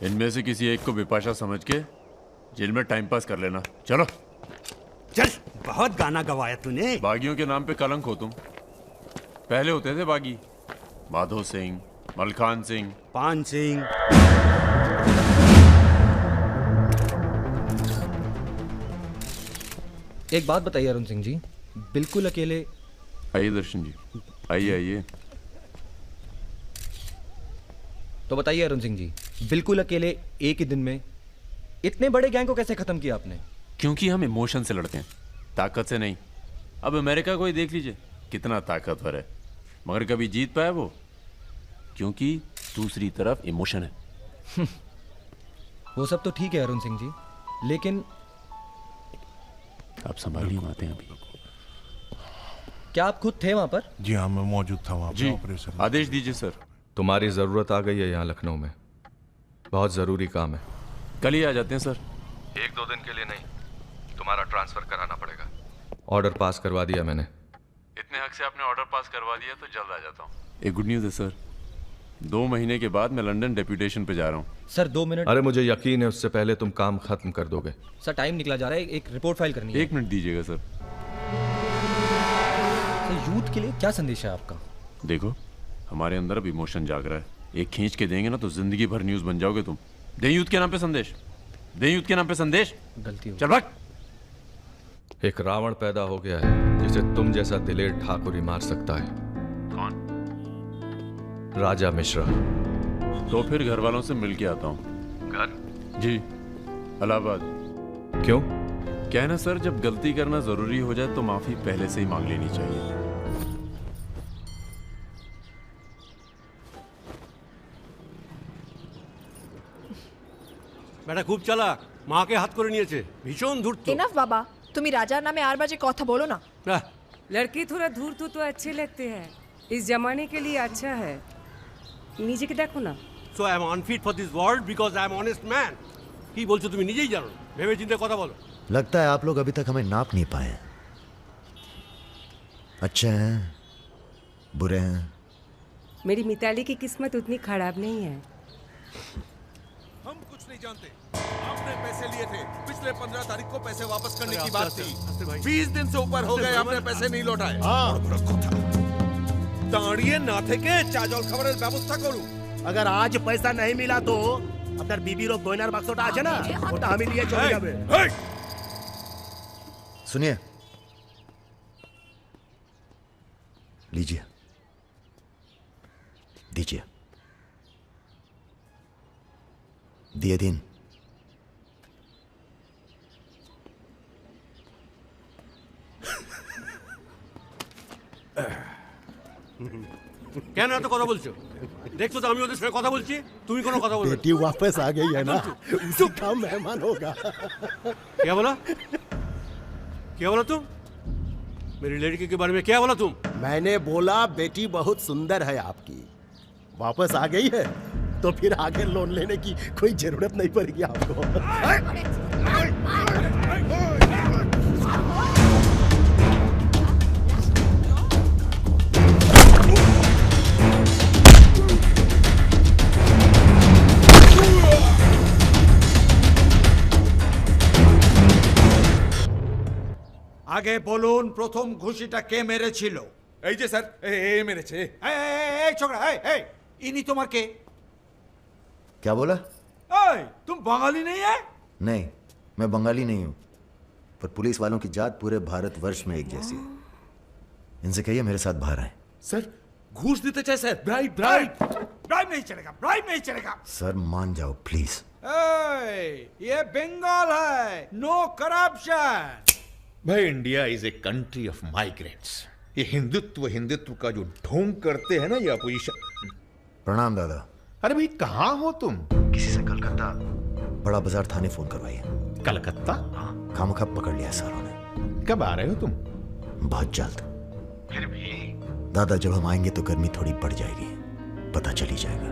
इनमें से किसी एक को बिपाशा समझ के जेल में टाइम पास कर लेना। चलो चल, बहुत गाना गवाया तूने। बागियों के नाम पे कलंक हो तुम। पहले होते थे बागी, माधो सिंह, मलखान सिंह, पान सिंह। एक बात बताइए अरुण सिंह जी, बिल्कुल अकेले। आइए दर्शन जी, आइए आइए। तो बताइए अरुण सिंह जी, बिल्कुल अकेले एक ही दिन में इतने बड़े गैंग को कैसे खत्म किया आपने? क्योंकि हम इमोशन से लड़ते हैं, ताकत से नहीं। अब अमेरिका को ही देख लीजिए, कितना ताकतवर है, मगर कभी जीत पाया वो? क्योंकि दूसरी तरफ इमोशन है। वो सब तो ठीक है अरुण सिंह जी, लेकिन आप संभालिए बातें अभी। क्या आप खुद थे वहां पर? जी हाँ, मैं मौजूद था वहाँ जी, पे ऑपरेशन। आदेश दीजिए सर। तुम्हारी जरूरत आ गई है यहाँ लखनऊ में, बहुत जरूरी काम है। कल ही आ जाते हैं सर। 1-2 दिन के लिए नहीं, तुम्हारा ट्रांसफर कराना पड़ेगा। ऑर्डर पास करवा दिया मैंने। इतने हक से आपने ऑर्डर पास करवा दिया तो जल्द आ जाता हूँ। एक गुड न्यूज़ है सर, 2 महीने के बाद मैं लंदन डेप्यूटेशन पे जा रहा हूँ। Sir 2 minute. अरे मुझे यकीन है उससे पहले तुम काम खत्म कर दोगे। सर टाइम निकला जा रहा है, एक रिपोर्ट फाइल करनी है। 1 मिनट दीजिएगा सर। सर यूथ के लिए क्या संदेश है आपका? देखो, हमारे अंदर अब इमोशन जाग रहा है, एक खींच के देंगे ना तो जिंदगी भर न्यूज़ बन जाओगे तुम। दें यूथ के नाम पे संदेश, दें यूथ के नाम पे संदेश। गलती हो चल भाग। एक रावण पैदा हो गया है जिसे तुम जैसा दिलेर ठाकुर ही मार सकता है। कौन? राजा मिश्रा। तो फिर घर वालों से मिल के आता हूँ। घर? जी, इलाहाबाद। क्यों? क्या है ना सर, जब गलती करना जरूरी हो जाए तो माफी पहले से ही मांग लेनी चाहिए। বেটা খুব চালাক, মাকে হাত করে নিয়েছে, ভীষণ ধূর্ত। এনাফ বাবা, তুমি রাজার নামে আর বাজে কথা বলো না। लड़की थोड़ा धूर्त तो अच्छे लगते हैं, इस जमाने के लिए अच्छा है। नीचे के देखो ना। So I am unfit for this world because I am honest man. কি বলছো তুমি নিজেই জানো, ভেবে চিন্তে কথা বলো। लगता है आप लोग अभी तक हमें नाप नहीं पाए। अच्छे हैं, बुरे हैं। मेरी मिताली की किस्मत उतनी खराब नहीं है। हम कुछ नहीं जानते। आपने पैसे लिए थे, पिछले 15 तारीख को पैसे वापस करने की बात थी। 20 दिन से ऊपर हो गए, आपने पैसे नहीं लौटाए। দাঁড়িয়ে না থেকে চা জল খাবারের ব্যবস্থা করুন। अगर आज पैसा नहीं मिला तो আপনার বিবির গয়নার বাক্সটা আছে না, ওটা আমি নিয়ে চলে যাবে। सुनिए, लीजिए, दीजिए। दिए दिन। কেন এত কথা বলছো? দেখছো তো আমি ওদের সঙ্গে কথা বলছি, তুমি কোনো কথা বলছো? बेटी वापस आ गई है ना, उसी का मेहमान होगा। क्या बोला? क्या बोला तुम? मेरी लड़की के बारे में क्या बोला तुम? मैंने बोला बेटी बहुत सुंदर है आपकी, वापस आ गई है तो फिर आगे लोन लेने की कोई जरूरत नहीं पड़ेगी आपको। আগে বলুন প্রথম ঘুষিটা কে মেরেছিল? এই যে স্যার, এই মেরেছে। এই ছোকরা, এই ইনি তোমার কে? क्या बोला? এই तुम बंगाली नहीं है? नहीं, मैं बंगाली नहीं हूं, पर पुलिस वालों की जात पूरे भारतवर्ष में एक जैसी है। इनसे कहिए मेरे साथ बाहर आए। सर घूस देते चाहे सर, ब्राइब ब्राइब। ब्राइब नहीं चलेगा, ब्राइब नहीं चलेगा। सर मान जाओ प्लीज। ये बंगाल है, नो करप्शन। भाई India is a country of migrants. ये हिंदुत्व का जो ढोंग करते हैं ना ये अपोजिशन। प्रणाम दादा। अरे भाई कहाँ हो तुम? किसी से कलकत्ता बड़ा बाजार थाने फोन करवाइए। कलकत्ता? खामखा पकड़ लिया सारों ने। कब आ रहे हो तुम? बहुत जल्द। फिर भी दादा जब हम आएंगे तो गर्मी थोड़ी बढ़ जाएगी, पता चल ही जाएगा।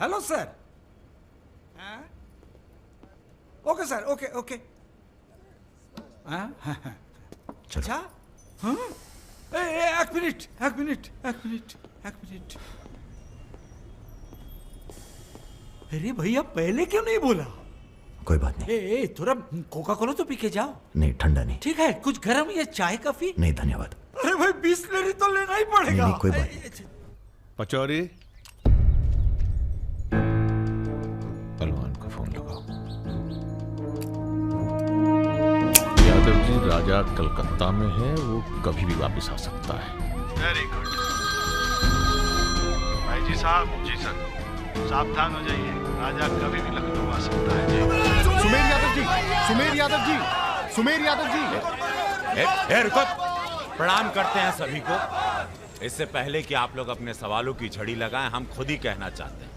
Hello sir. Okay sir, okay okay. अच्छा हाँ, एक मिनट एक मिनट एक मिनट एक मिनट। अरे भैया पहले क्यों नहीं बोला? कोई बात नहीं। थोड़ा कोका कोला तो पी के जाओ। नहीं ठंडा नहीं। ठीक है, कुछ गर्म या चाय कॉफी? नहीं धन्यवाद। अरे भाई बिस्लरी तो लेना ही पड़ेगा। नहीं, कोई बात नहीं। पचौरी, पहलवान को फोन लगाओ। यादव जी राजा कलकत्ता में है, वो कभी भी वापस आ सकता है। वेरी गुड भाई जी साहब। जी सर, सावधान हो जाइए, राजा कभी भी लखनऊ आ सकता है। जी सुमेर यादव जी, सुमेर यादव जी, सुमेर यादव जी। रुको, प्रणाम करते हैं सभी को। इससे पहले कि आप लोग अपने सवालों की झड़ी लगाएं, हम खुद ही कहना चाहते हैं,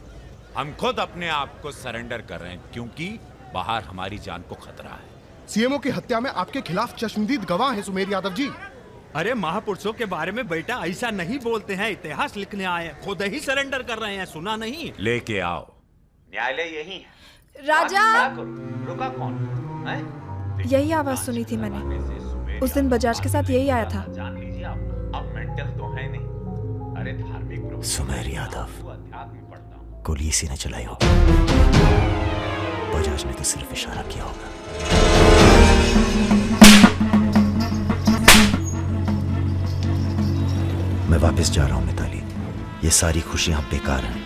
हम खुद अपने आप को सरेंडर कर रहे हैं, क्योंकि बाहर हमारी जान को खतरा है। सीएमओ की हत्या में आपके खिलाफ चश्मदीद गवाह हैं सुमेर यादव जी। अरे महापुरुषों के बारे में बेटा ऐसा नहीं बोलते हैं, इतिहास लिखने आए हैं, खुद ही सरेंडर कर रहे हैं, सुना नहीं? लेके आओ। न्यायालय यही है। राजा, रुका कौन है? यही आवाज सुनी थी मैंने, उस दिन बजाज के साथ यही आया था। जान लीजिए आप मेंटल तो है नहीं। अरे धार्मिक सुमेर यादव गोली इसी ने चलाई होगी। बजाज ने तो सिर्फ इशारा किया होगा। मैं वापस जा रहा हूं मिताली। ये सारी खुशियां बेकार हैं,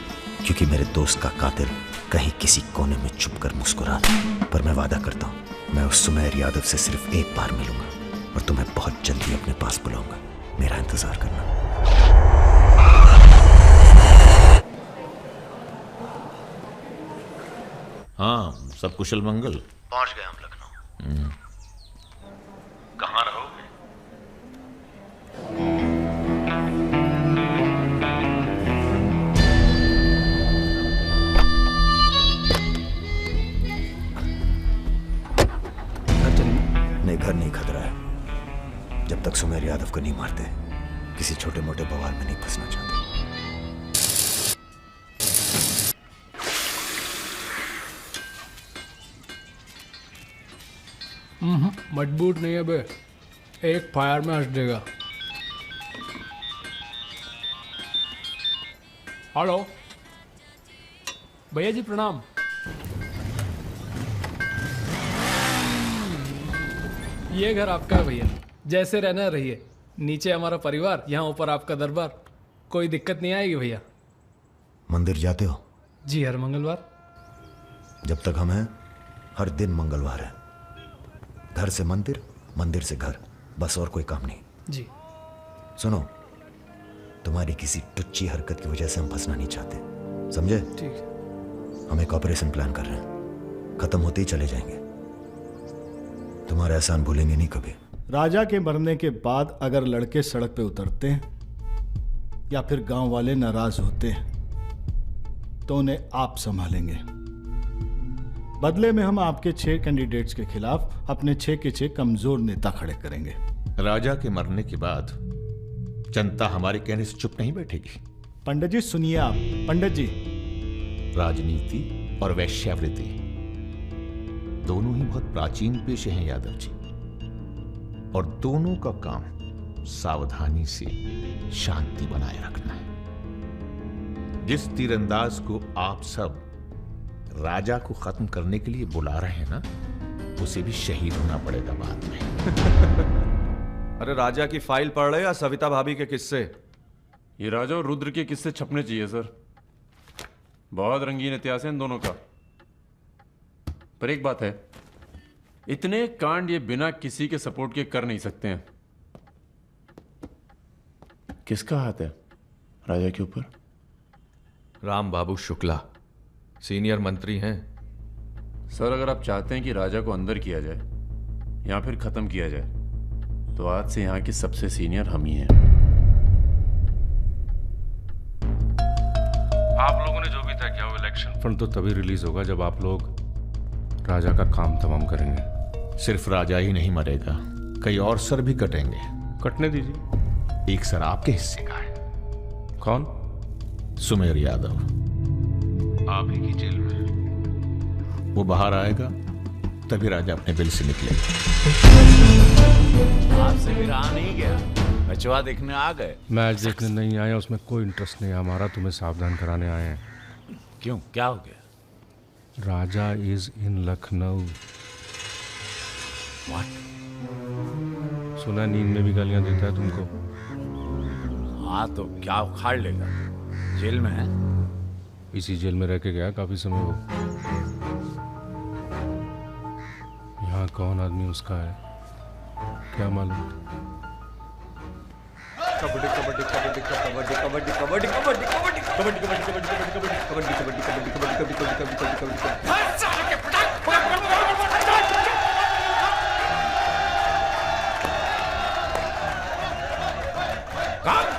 क्योंकि मेरे दोस्त का कातिल कहीं किसी कोने में छुपकर मुस्कुरा रहा है। पर मैं वादा करता हूं, मैं उस सुमेर यादव से सिर्फ एक बार मिलूंगा और तुम्हें बहुत जल्दी अपने पास बुलाऊंगा। मेरा इंतजार करना। हाँ, सब कुशल मंगल। पहुंच गए हम लखनऊ। कहाँ रहोगे? नहीं, घर नहीं खतरा है। जब तक सुमेर यादव को नहीं मारते, किसी छोटे मोटे बवाल में नहीं फंसना चाहते। मजबूत नहीं है बे, एक फायर में हंस देगा। हेलो भैया जी, प्रणाम। ये घर आपका है भैया, जैसे रहना रहिए। नीचे हमारा परिवार, यहाँ ऊपर आपका दरबार। कोई दिक्कत नहीं आएगी भैया। मंदिर जाते हो? जी, हर मंगलवार। जब तक हम हैं, हर दिन मंगलवार है। घर से मंदिर, मंदिर से घर, बस और कोई काम नहीं। जी। सुनो, तुम्हारी किसी टुच्ची हरकत की वजह से हम फंसना नहीं चाहते, समझे? ठीक है। हम एक ऑपरेशन प्लान कर रहे हैं, खत्म होते ही चले जाएंगे। तुम्हारा एहसान भूलेंगे नहीं कभी। राजा के मरने के बाद अगर लड़के सड़क पे उतरते हैं या फिर गांव वाले नाराज होते हैं तो उन्हें आप संभालेंगे। बदले में हम आपके 6 कैंडिडेट्स के खिलाफ अपने 6 के 6 कमजोर नेता खड़े करेंगे। राजा के मरने के बाद जनता हमारे कहने से चुप नहीं बैठेगी। पंडित जी सुनिए आप। पंडित जी, राजनीति और वैश्यावृत्ति दोनों ही बहुत प्राचीन पेशे हैं यादव जी, और दोनों का काम सावधानी से शांति बनाए रखना है। जिस तीरंदाज को आप सब राजा को खत्म करने के लिए बुला रहे हैं ना, उसे भी शहीद होना पड़ेगा बाद में। अरे राजा की फाइल पढ़ रहे या सविता भाभी के किस्से? ये राजा और रुद्र के किस्से छपने चाहिए सर। बहुत रंगीन इतिहास है इन दोनों का। पर एक बात है, इतने कांड ये बिना किसी के सपोर्ट के कर नहीं सकते हैं। किसका हाथ है राजा के ऊपर? राम बाबू शुक्ला सीनियर मंत्री हैं। सर अगर आप चाहते हैं कि राजा को अंदर किया जाए या फिर खत्म किया जाए, तो आज से यहां के सबसे सीनियर हम ही हैं। आप लोगों ने जो भी तय किया वो इलेक्शन फंड तो तभी रिलीज होगा जब आप लोग राजा का काम तमाम करेंगे। सिर्फ राजा ही नहीं मरेगा, कई और सर भी कटेंगे। कटने दीजिए। एक सर आपके हिस्से का है। कौन? सुमेर यादव, आप ही की जेल में। वो बाहर आएगा तभी राजा अपने बिल से निकलेगा। आपसे भी रहा नहीं गया, बचवा देखने आ गए। मैच देखने नहीं आए, उसमें कोई इंटरेस्ट नहीं है हमारा। तुम्हें सावधान कराने आए हैं। क्यों, क्या हो गया? राजा इज इन लखनऊ। सुना नींद में भी गालियां देता है तुमको। हाँ तो क्या उखाड़ लेगा? जेल में है। इसी जेल में रह के गया काफी समय वो। यहाँ कौन आदमी उसका है क्या मालूम। कबड्डी कबड्डी कबड्डी कबड्डी कबड्डी कबड्डी कबड्डी कबड्डी कबड्डी कबड्डी कबड्डी कबड्डी कबड्डी कबड्डी कबड्डी कबड्डी कबड्डी कबड्डी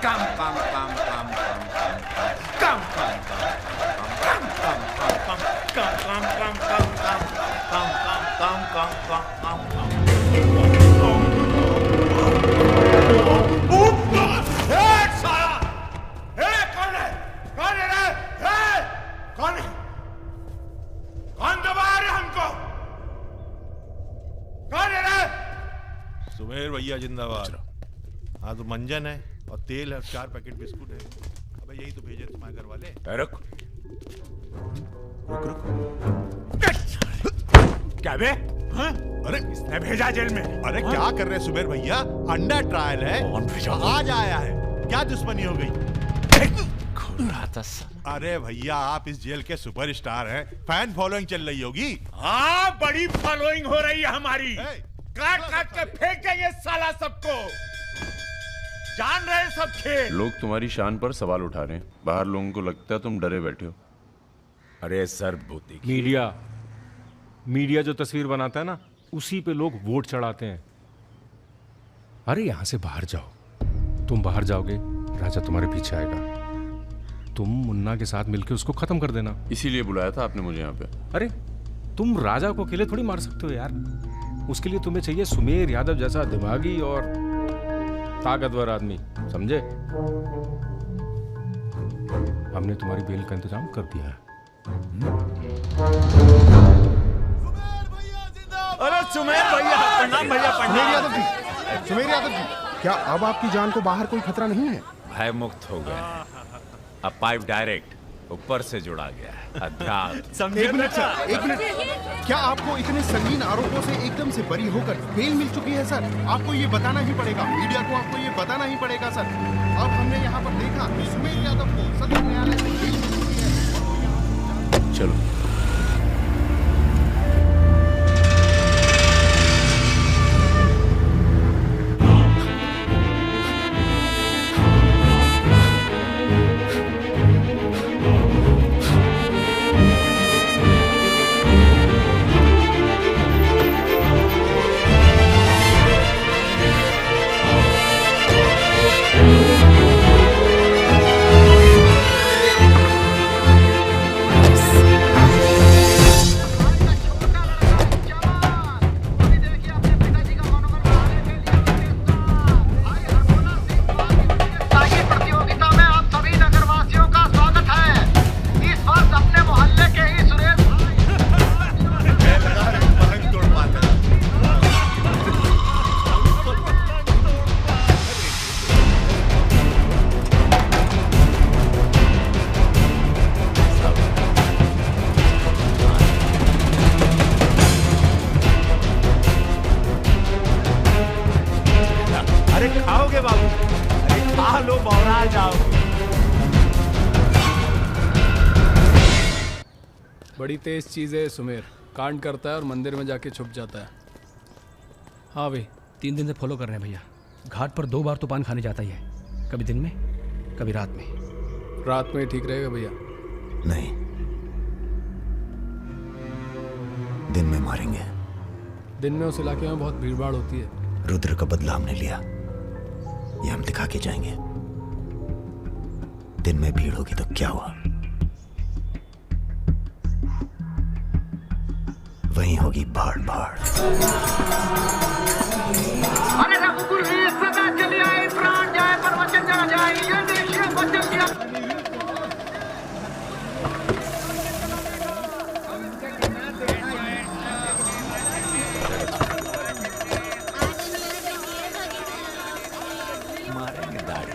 काम काम काम काम काम काम काम काम काम काम काम काम काम काम काम काम सुमेर भैया जिंदाबाद। हाँ तो मंजन है और तेल है, 4 पैकेट बिस्कुट है। अबे यही तो भेजे तुम्हारे घर वाले। रुक रुक रुक। क्या बे? हाँ? अरे इसने भेजा जेल में। अरे क्या कर रहे सुमेर भैया, अंडर ट्रायल है। कौन भेजा? आज आया है, क्या दुश्मनी हो गई? अरे भैया आप इस जेल के सुपरस्टार हैं, फैन फॉलोइंग चल रही होगी। हाँ बड़ी फॉलोइंग हो रही है हमारी। काट काट के फेंक देंगे साला सबको। जान रहे सब खेल। लोग तुम्हारी शान पर सवाल उठा रहे हैं। बाहर लोगों को लगता है तुम डरे बैठे हो। अरे सर बूती मीडिया जो तस्वीर बनाता है ना, उसी पे लोग वोट चढ़ाते हैं। अरे यहां से बाहर जाओ। तुम बाहर जाओगे, राजा तुम्हारे पीछे आएगा। तुम मुन्ना के साथ मिलकर उसको खत्म कर देना। इसीलिए बुलाया था आपने मुझे यहाँ पे। अरे तुम राजा को अकेले थोड़ी मार सकते हो यार। उसके लिए तुम्हें चाहिए सुमेर यादव जैसा दिमागी और ताकतवर आदमी, समझे? हमने तुम्हारी बेल का इंतजाम कर दिया है। अरे सुमेर भैया, प्रणाम भैया, प्रणाम। सुमेर यादव जी, क्या अब आपकी जान को बाहर कोई खतरा नहीं है? भय मुक्त हो गए। अब पाइप डायरेक्ट ऊपर से जुड़ा गया है। अध्यात्म। एक मिनट सर, एक मिनट। क्या आपको इतने संगीन आरोपों से एकदम से बरी होकर बेल मिल चुकी है सर? आपको ये बताना ही पड़ेगा, मीडिया को आपको ये बताना ही पड़ेगा सर। अब हमने यहाँ पर देखा कि सुमेर यादव को सदर न्यायालय से बेल मिल चुकी है। चलो लो बौरा जाओगे। बड़ी तेज चीज है सुमेर, कांड करता है और मंदिर में जाके छुप जाता है। हाँ भाई 3 दिन से फॉलो कर रहे हैं भैया। घाट पर 2 बार तो पान खाने जाता ही है, कभी दिन में कभी रात में। रात में ठीक रहेगा भैया? नहीं, दिन में मारेंगे। दिन में उस इलाके में बहुत भीड़भाड़ होती है। रुद्र का बदला हमने लिया, ये हम दिखा के जाएंगे। दिन में भीड़ होगी तो क्या हुआ, वहीं होगी भाड़ भाड़। अरे रघुकुल वीर सदा चले आए, प्राण जाए पर वचन ना जाए, ये देश वचन दिया। मारेंगे दाढ़ी।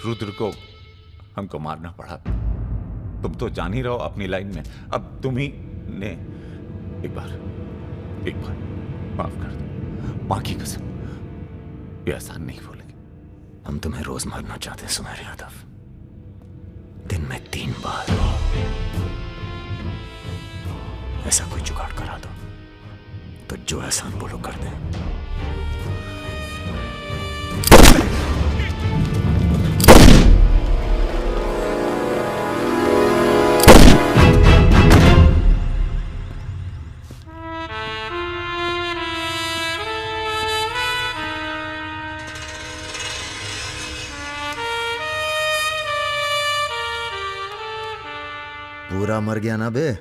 रुद्र को हमको मारना पड़ा। तुम तो जान ही रहो अपनी लाइन में। अब तुम ही ने एक बार माफ कर दो, मां की कसम, ये आसान नहीं भूलेंगे। हम तुम्हें रोज मारना चाहते सुमेर यादव, दिन में 3 बार। ऐसा कोई जुगाड़ करा दो तो जो एहसान बोलो कर दे। पूरा मर गया ना बे?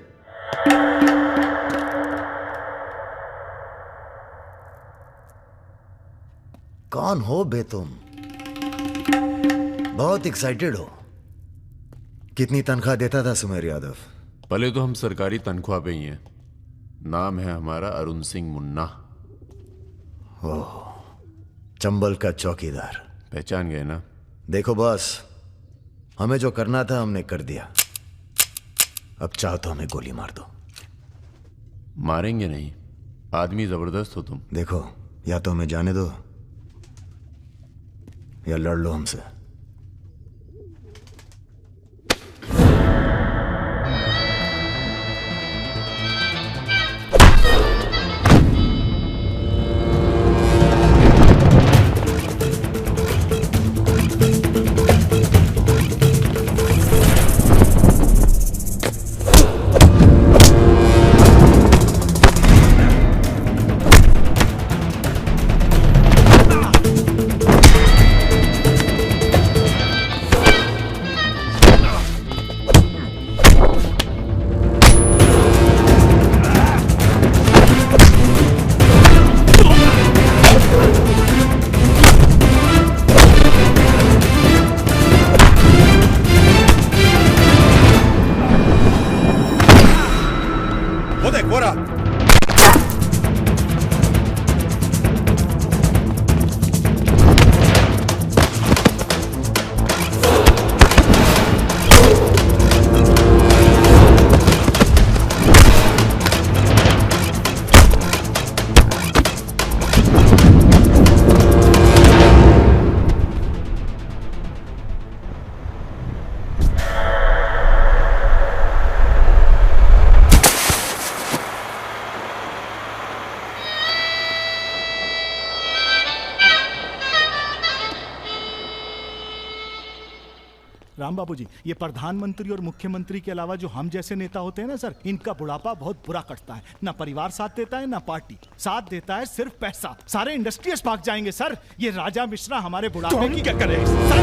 कौन हो बे तुम? बहुत एक्साइटेड हो। कितनी तनख्वाह देता था सुमेर यादव? पहले तो हम सरकारी तनख्वाह पे ही हैं। नाम है हमारा अरुण सिंह मुन्ना। ओह, चंबल का चौकीदार। पहचान गए ना? देखो बॉस, हमें जो करना था हमने कर दिया। अब चाहो तो हमें गोली मार दो, मारेंगे नहीं, आदमी जबरदस्त हो तुम। देखो, या तो हमें जाने दो या लड़ लो हमसे। राम बाबू जी, ये प्रधानमंत्री और मुख्यमंत्री के अलावा जो हम जैसे नेता होते हैं ना सर, इनका बुढ़ापा बहुत बुरा कटता है। ना परिवार साथ देता है, ना पार्टी साथ देता है, सिर्फ पैसा। सारे इंडस्ट्रियल्स भाग जाएंगे सर। ये राजा मिश्रा हमारे बुढ़ापे की क्या करे सर?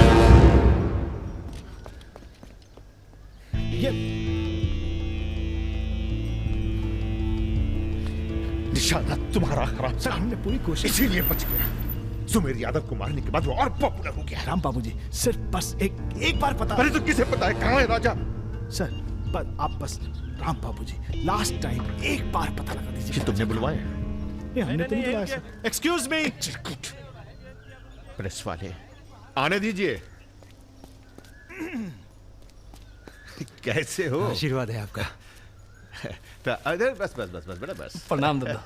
ये निशाना तुम्हारा खराब सर, हमने पूरी कोशिश, इसीलिए बच गया। सुमेर यादव को मारने के बाद वो और पॉपुलर हो गया। राम बाबू जी, सिर्फ बस एक बार पता। अरे तो किसे पता है कहाँ है राजा? सर पर आप बस, राम बाबू जी, लास्ट टाइम एक बार पता लगा दीजिए। तुमने बुलवाया? हमने तो नहीं बुलाया सर। Excuse me. प्रेस वाले आने दीजिए। कैसे हो? आशीर्वाद है आपका। तो अरे बस बस बस बस बेटा बस। प्रणाम दादा।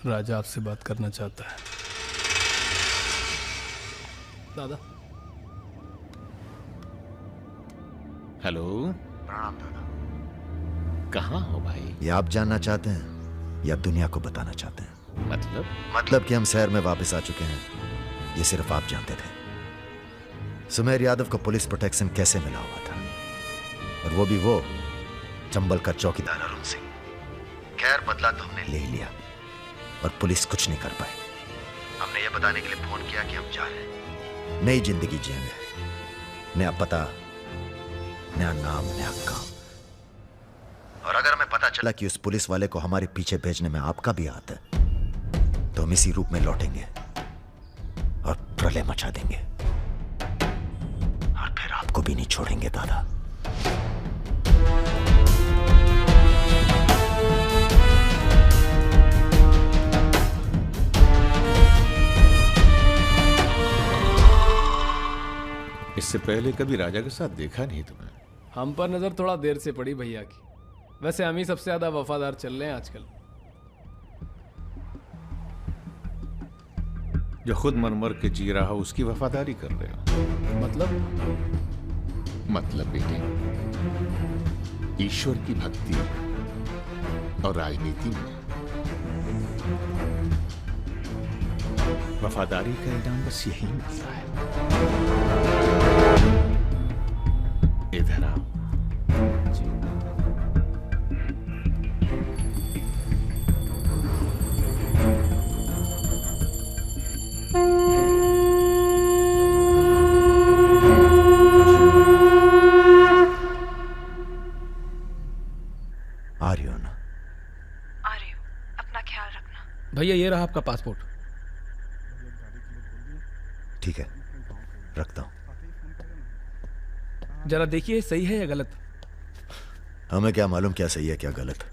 राजा आपसे बात करना चाहता है। दादा। हेलो। प्रणाम दादा। कहाँ हो भाई? ये आप जानना चाहते हैं या दुनिया को बताना चाहते हैं? मतलब कि हम शहर में वापस आ चुके हैं, ये सिर्फ आप जानते थे। सुमेर यादव को पुलिस प्रोटेक्शन कैसे मिला हुआ था, और वो भी वो चंबल का चौकीदार अरुण सिंह। खैर, बदला तो हमने ले लिया और पुलिस कुछ नहीं कर पाई। हमने ये बताने के लिए फोन किया कि हम जा रहे हैं, नई जिंदगी जिएंगे, नया पता, नया नाम, नया काम। और अगर हमें पता चला कि उस पुलिस वाले को हमारे पीछे भेजने में आपका भी हाथ है, तो हम इसी रूप में लौटेंगे और प्रलय मचा देंगे, और फिर आपको भी नहीं छोड़ेंगे दादा। इससे पहले कभी राजा के साथ देखा नहीं तुम्हें। हम पर नजर थोड़ा देर से पड़ी भैया की। वैसे हम ही सबसे ज्यादा वफादार चल रहे हैं आजकल। जो खुद मर के जी रहा हो उसकी वफादारी कर रहे हो। मतलब बेटे, ईश्वर की भक्ति और राजनीति में वफादारी का इनाम बस यही मिलता है। इधर आओ। आ रही हो ना? आ रही हूँ, अपना ख्याल रखना। भैया ये रहा आपका पासपोर्ट। ठीक है, रखता हूं। जरा देखिए सही है या गलत। हमें क्या मालूम क्या सही है क्या गलत।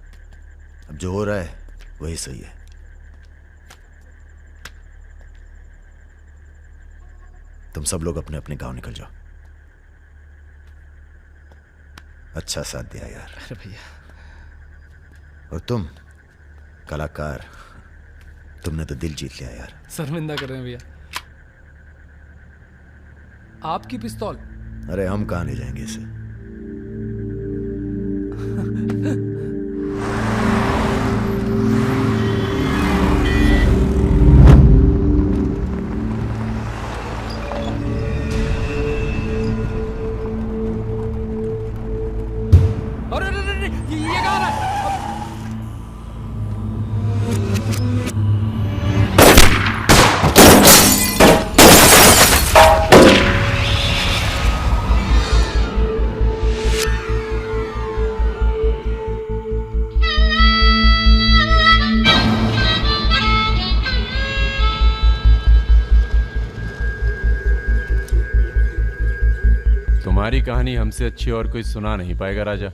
अब जो हो रहा है वही सही है। तुम सब लोग अपने अपने गांव निकल जाओ। अच्छा साथ दिया यार। अरे भैया। और तुम कलाकार, तुमने तो दिल जीत लिया यार। शर्मिंदा कर रहे हैं भैया। आपकी पिस्तौल? अरे हम कहाँ ले जाएंगे इसे? ये कहाँ है? तुम्हारी कहानी हमसे अच्छी और कोई सुना नहीं पाएगा राजा।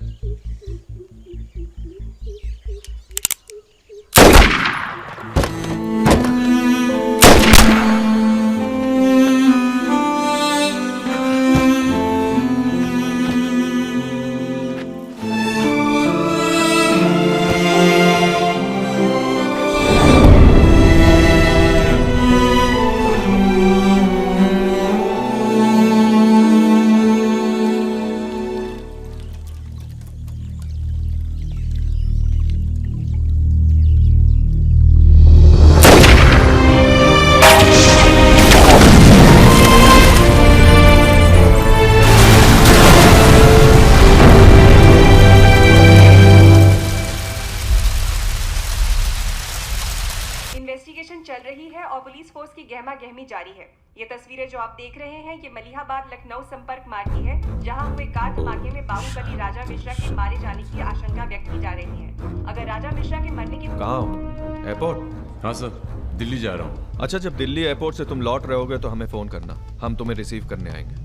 इन्वेस्टिगेशन चल रही है और पुलिस फोर्स की गहमा गहमी जारी है। ये तस्वीरें जो आप देख रहे हैं ये मलिहाबाद लखनऊ संपर्क मार्ग की है, जहां हुए कार धमाके में बाहुबली राजा मिश्रा के मारे जाने की आशंका व्यक्त की जा रही है। अगर राजा मिश्रा के मरने की कहाँ हो? एयरपोर्ट? हाँ सर, दिल्ली जा रहा हूँ। अच्छा, जब दिल्ली एयरपोर्ट से तुम लौट रहे होगे तो हमें फोन करना, हम तुम्हें रिसीव करने आएंगे।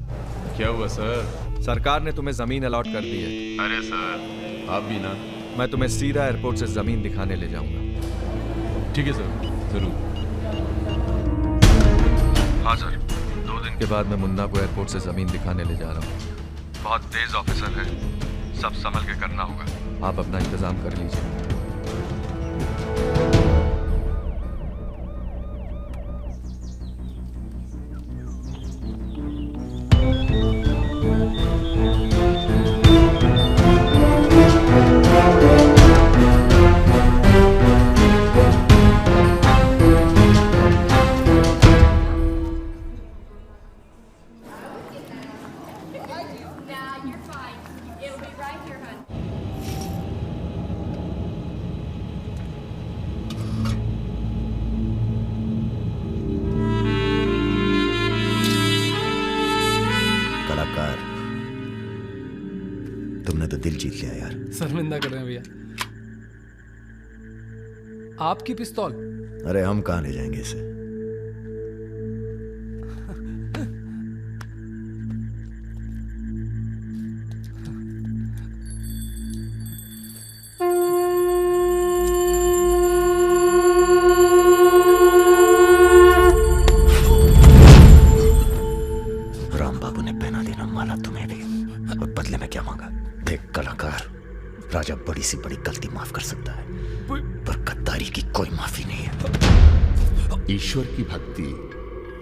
क्या हुआ सर? सरकार ने तुम्हें जमीन अलॉट कर दी है। अरे सर, आप भी ना। मैं तुम्हें सीधा एयरपोर्ट से जमीन दिखाने ले जाऊंगा। ठीक है सर, जरूर। हाँ सर, 2 दिन के बाद मैं मुन्ना को एयरपोर्ट से जमीन दिखाने ले जा रहा हूँ। बहुत तेज ऑफिसर है, सब संभल के करना होगा। आप अपना इंतजाम कर लीजिए। तुमने तो दिल जीत लिया यार। शर्मिंदा कर रहे हैं भैया। आपकी पिस्तौल? अरे हम कहाँ ले जाएंगे इसे? राम बाबू ने पहना देना माला तुम्हें भी, और बदले में क्या मांगा? देख कलाकार, राजा बड़ी सी बड़ी गलती माफ कर सकता है, पर गद्दारी की कोई माफी नहीं है। ईश्वर की भक्ति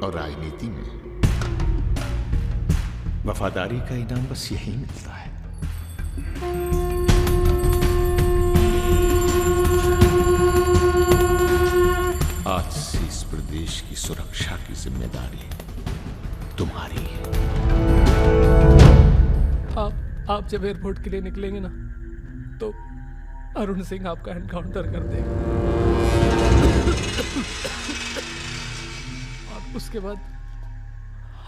और राजनीति में वफादारी का इनाम बस यही मिलता है। आज से इस प्रदेश की सुरक्षा की जिम्मेदारी तुम्हारी है। आप जब एयरपोर्ट के लिए निकलेंगे ना, तो अरुण सिंह आपका एनकाउंटर कर देगा, और उसके बाद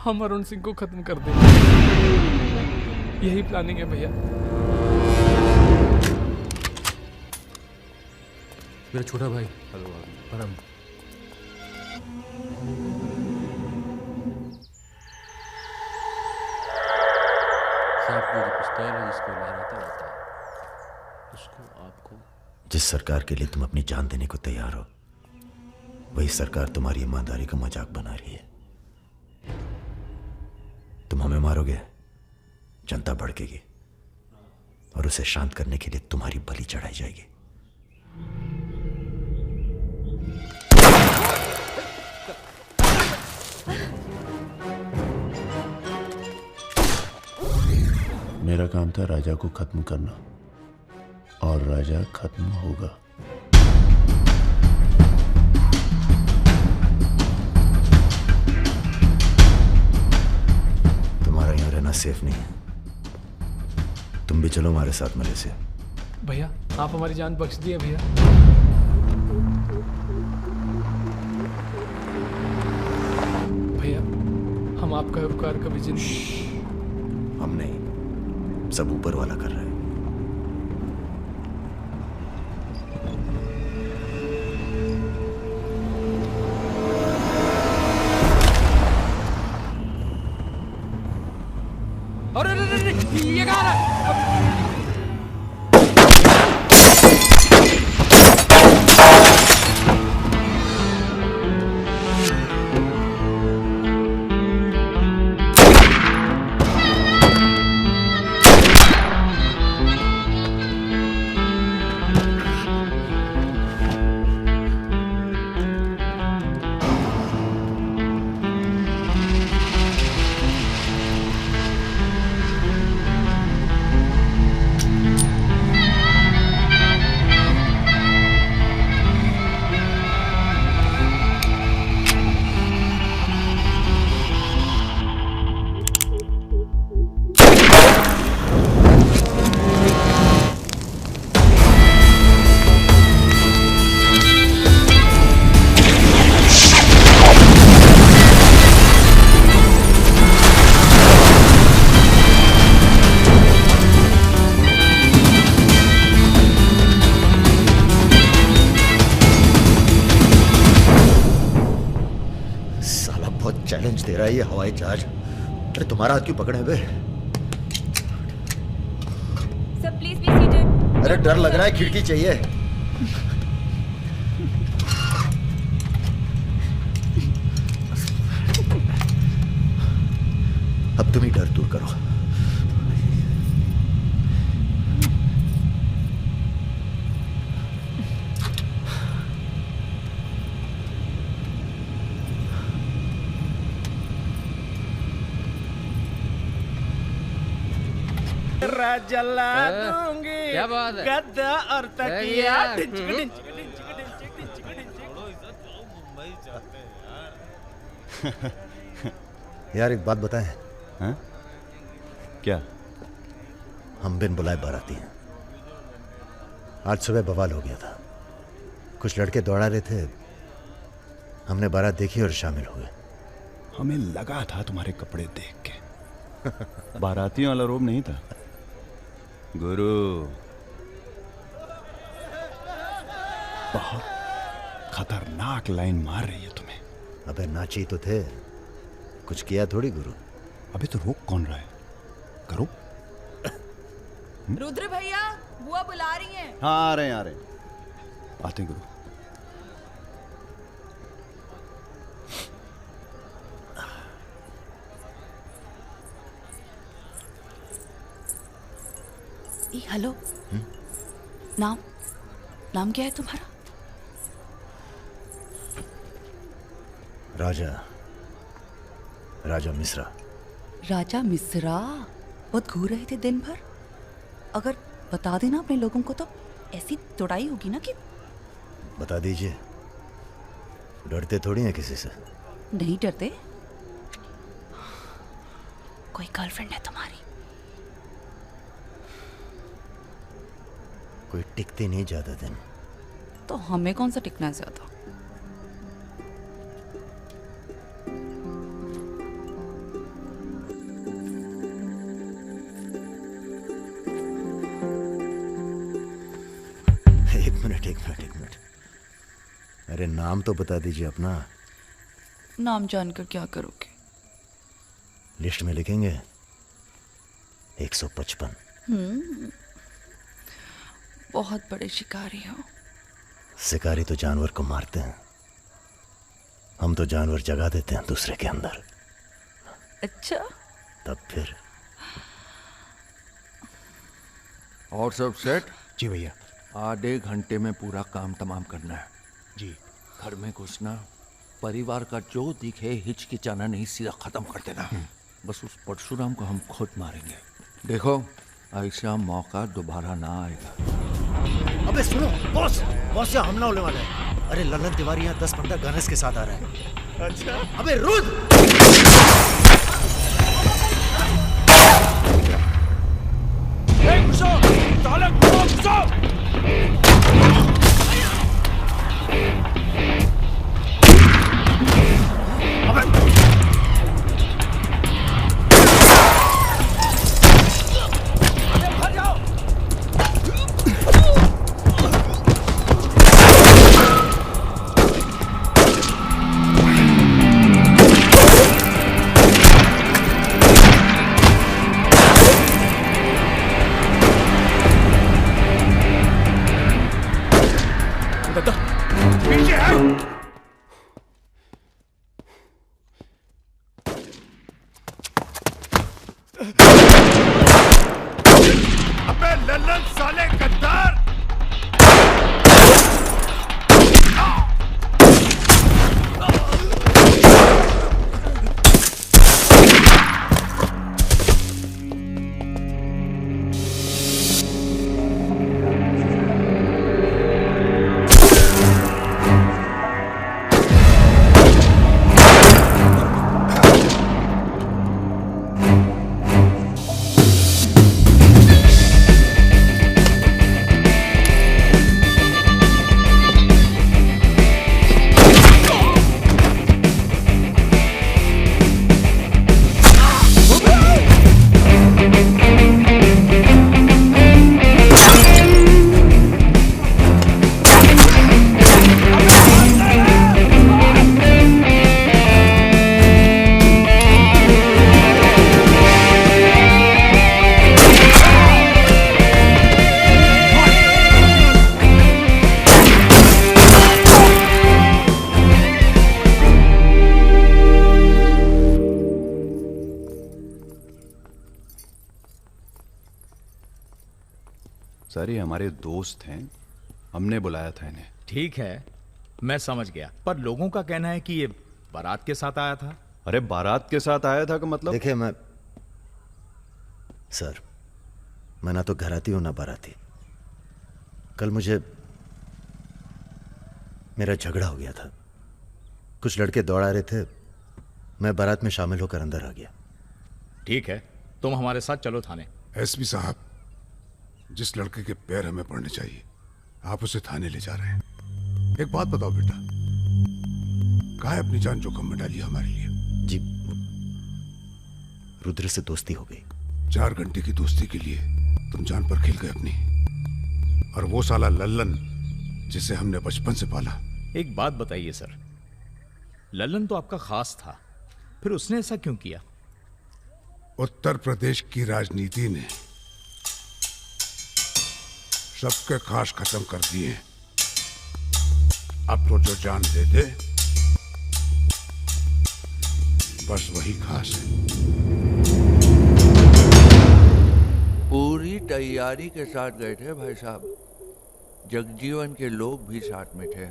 हम अरुण सिंह को खत्म कर देंगे। यही प्लानिंग है भैया। मेरा छोटा भाई। हेलो परम। जिस सरकार के लिए तुम अपनी जान देने को तैयार हो, वही सरकार तुम्हारी ईमानदारी का मजाक बना रही है। तुम हमें मारोगे, जनता भड़केगी, और उसे शांत करने के लिए तुम्हारी बलि चढ़ाई जाएगी। मेरा काम था राजा को खत्म करना, और राजा खत्म होगा। तुम्हारा यहाँ रहना सेफ नहीं है, तुम भी चलो हमारे साथ मलेशिया। भैया आप हमारी जान बख्श दिए भैया। भैया हम आपका उपकार कभी जिंदगी। हम नहीं, सब ऊपर वाला कर रहा है। अरे ये कहाँ है? चैलेंज दे रहा है ये हवाई जहाज। अरे तुम्हारा हाथ क्यों पकड़े बे? Sir please be seated. अरे डर लग रहा है, खिड़की चाहिए। अब तुम ही डर दूर करो। जला दूंगी क्या बात है? गद्दा और तकिया। यार एक बात बताएं। हाँ? क्या? हम बिन बुलाए बाराती हैं। आज सुबह बवाल हो गया था, कुछ लड़के दौड़ा रहे थे, हमने बारात देखी और शामिल हुए। हमें लगा था तुम्हारे कपड़े देख के बारातियों वाला रोब नहीं था गुरु। बहुत खतरनाक लाइन मार रही है तुम्हें। अबे नाची तो थे, कुछ किया थोड़ी गुरु। अबे तो रोक कौन रहा है? करो। रुद्र भैया बुआ बुला रही हैं। हाँ आ रहे हैं आते हैं गुरु। हेलो, नाम क्या है तुम्हारा? राजा मिश्रा। राजा मिश्रा? बहुत घूर रहे थे दिन भर। अगर बता देना अपने लोगों को तो ऐसी तोड़ाई होगी ना कि। बता दीजिए, डरते थोड़ी हैं किसी से। नहीं डरते। कोई गर्लफ्रेंड है तुम्हारी? कोई टिकती नहीं ज्यादा दिन। तो हमें कौन सा टिकना है ज्यादा? एक मिनट। अरे नाम तो बता दीजिए अपना। नाम जानकर क्या करोगे? लिस्ट में लिखेंगे 155। बहुत बड़े शिकारी हो। शिकारी तो जानवर को मारते हैं, हम तो जानवर जगा देते हैं दूसरे के अंदर। अच्छा, तब फिर। और सब सेट? जी भैया। आधे घंटे में पूरा काम तमाम करना है। जी। घर में घुसना, परिवार का जो दिखे हिचकिचाना नहीं, सीधा खत्म कर देना। बस उस परशुराम को हम खुद मारेंगे। देखो ऐसा मौका दोबारा ना आएगा। अबे सुनो बॉस, बॉस यहाँ हमला होने वाला है। अरे ललन तिवारी यहाँ 10-15 गनर्स के साथ आ रहा है। अच्छा? अबे रुद! अबे लल्लन साले गद्दार! सर ये हमारे दोस्त हैं, हमने बुलाया था इन्हें। ठीक है, मैं समझ गया, पर लोगों का कहना है कि ये बारात के साथ आया था। अरे बारात के साथ आया था का मतलब? देखिए मैं सर, मैं ना तो घराती हूं ना बाराती। कल मुझे मेरा झगड़ा हो गया था, कुछ लड़के दौड़ा रहे थे, मैं बारात में शामिल होकर अंदर आ गया। ठीक है, तुम हमारे साथ चलो थाने। एसपी साहब, जिस लड़के के पैर हमें पड़ने चाहिए आप उसे थाने ले जा रहे हैं। एक बात बताओ बेटा, काहे अपनी जान जोखिम में डाली हमारे लिए? जी रुद्र से दोस्ती हो गई। 4 घंटे की दोस्ती के लिए तुम जान पर खेल गए अपनी, और वो साला लल्लन जिसे हमने बचपन से पाला। एक बात बताइए सर, लल्लन तो आपका खास था, फिर उसने ऐसा क्यों किया? उत्तर प्रदेश की राजनीति ने सबके खास खत्म कर दिए। अब तो जो जान दे दे बस वही खास है। पूरी तैयारी के साथ गए थे भाई साहब, जगजीवन के लोग भी साथ में थे,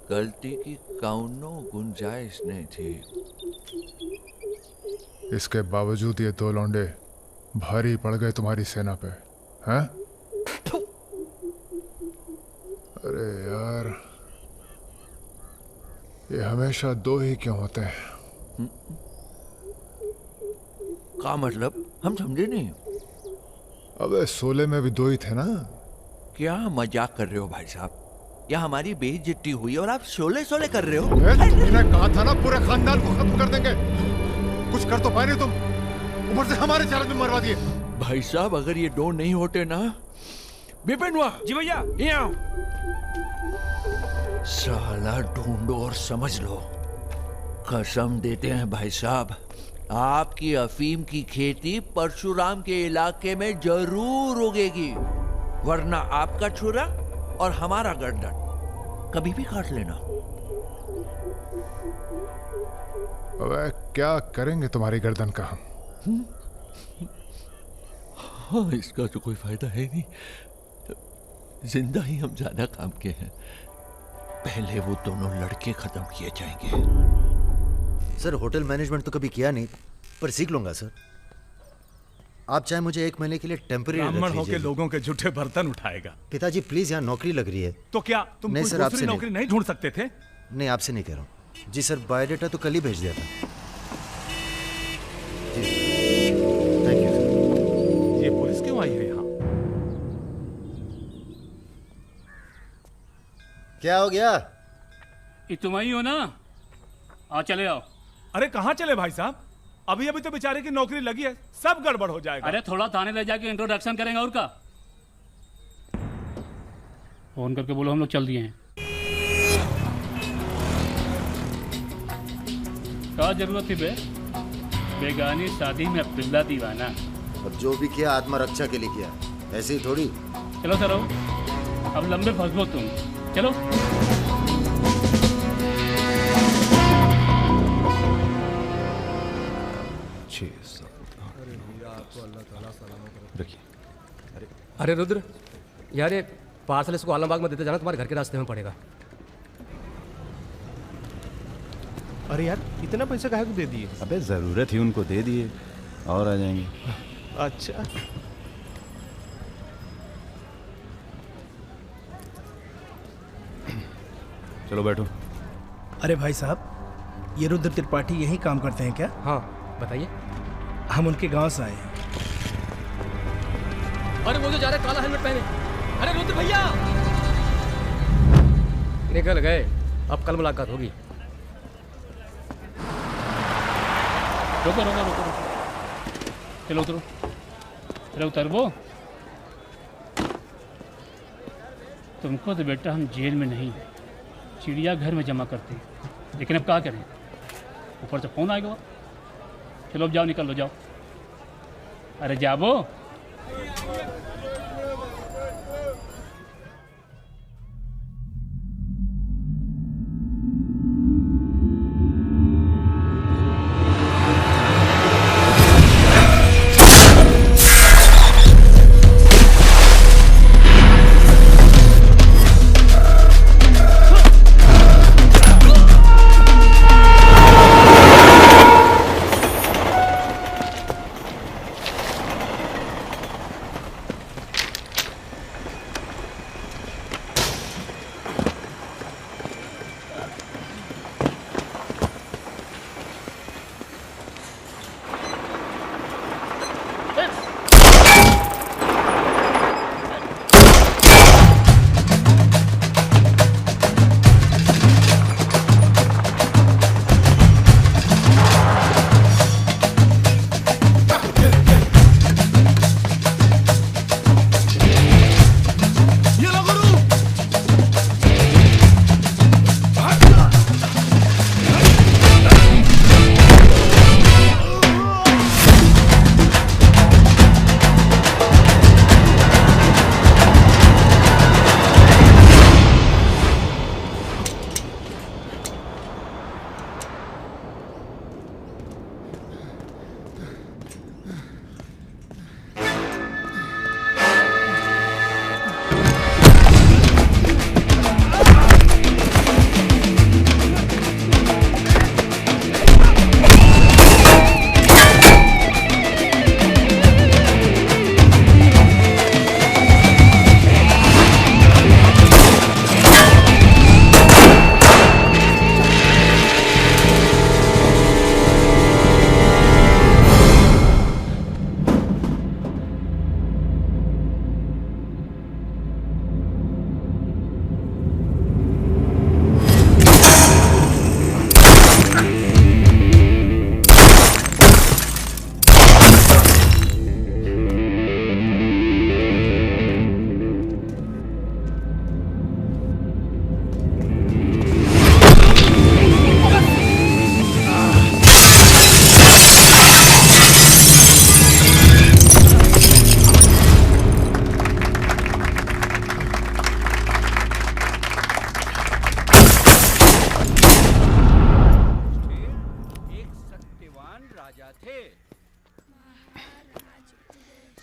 गलती की कौनो गुंजाइश नहीं थी। इसके बावजूद ये 2 लौंडे भारी पड़ गए तुम्हारी सेना पे, हैं? अरे यार, ये हमेशा 2 ही क्यों होते हैं? क्या मतलब? हम समझे नहीं। अबे 16 में भी 2 ही थे ना? क्या मजाक कर रहे हो भाई साहब? यह हमारी बेइज्जती हुई और आप 16 कर रहे हो? तुमने कहा था ना पूरे खानदान को खत्म कर देंगे। कुछ कर तो पाए नहीं तुम, ऊपर से हमारे 4 आदमी मरवा दिए। भाई साहब अगर ये 2 नहीं होते ना। विपिन हुआ जी भैया, ये आओ। साला ढूंढो और समझ लो। कसम देते हैं भाई साहब, आपकी अफीम की खेती परशुराम के इलाके में जरूर उगेगी, वरना आपका छुरा और हमारा गर्दन कभी भी काट लेना। अबे क्या करेंगे तुम्हारी गर्दन का हम? हाँ, इसका तो कोई फायदा है नहीं, जिंदा ही हम ज्यादा काम के हैं। पहले वो दोनों लड़के खत्म किए जाएंगे। सर होटल मैनेजमेंट तो कभी किया नहीं, पर सीख लूंगा सर। आप चाहे मुझे 1 महीने के लिए टेम्परेरी ब्राह्मण होके लोगों के झूठे बर्तन उठाएगा। पिताजी प्लीज, यहाँ नौकरी लग रही है। तो क्या तुम नहीं कोई सर, दूसरी आपसे नौकरी नहीं ढूंढ सकते थे? नहीं, आपसे नहीं कह रहा हूँ जी सर। बायोडेटा तो कल ही भेज दिया था जी। Thank you sir. ये पुलिस क्यों आई है यहाँ? क्या हो गया? तुम आई हो ना? आओ चले आओ। अरे कहाँ चले भाई साहब? अभी अभी तो बेचारे की नौकरी लगी है, सब गड़बड़ हो जाएगा। अरे थोड़ा थाने ले जाके इंट्रोडक्शन करेंगे और का। फोन करके बोलो हम लोग चल दिए हैं। क्या जरूरत थी बे? बेगानी शादी में पिल्ला दीवाना। अब जो भी किया आत्मरक्षा के लिए किया, ऐसे ही थोड़ी। चलो सर, अब लंबे फंसो तुम। चलो देखिए। अरे रुद्र यार, ये पार्सल इसको आलमबाग में देते जाना, तुम्हारे घर के रास्ते में पड़ेगा। अरे यार, इतना पैसा काहे को दे दिए? अबे जरूरत ही उनको दे दिए और आ जाएंगे। अच्छा चलो बैठो। अरे भाई साहब, ये रुद्र त्रिपाठी यही काम करते हैं क्या? हाँ बताइए। हम उनके गांव से आए हैं। अरे वो जो जा रहे काला हेलमेट पहने, अरे रुद्र भैया निकल गए। अब कल मुलाकात होगी। रुको रुको रुको, चलो उतरो। चलो उतर। वो तुमको तो बेटा हम जेल में नहीं, चिड़ियाघर में जमा करते हैं, लेकिन अब क्या करें, ऊपर से फोन आएगा। चलो अब जाओ, निकल लो, जाओ। अरे जाबो।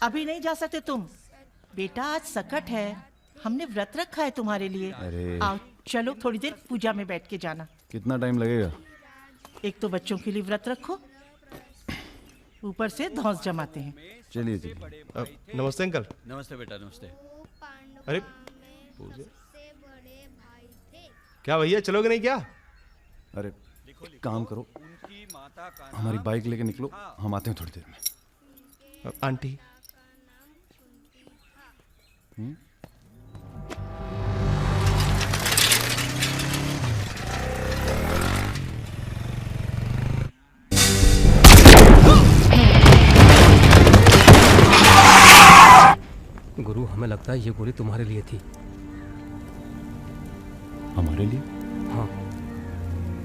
अभी नहीं जा सकते तुम बेटा, आज सकट है, हमने व्रत रखा है तुम्हारे लिए। अरे आओ चलो, थोड़ी देर पूजा में बैठ के जाना। कितना टाइम लगेगा? एक तो बच्चों के लिए व्रत रखो, ऊपर से धौंस जमाते हैं। चलिए चलिए। नमस्ते अंकल। नमस्ते बेटा, नमस्ते। अरे क्या भैया, चलोगे नहीं क्या? अरे एक काम करो, हमारी बाइक लेके निकलो, हम आते हैं थोड़ी देर में। आंटी गुरु, हमें लगता है ये गोली तुम्हारे लिए थी। हमारे लिए? हाँ,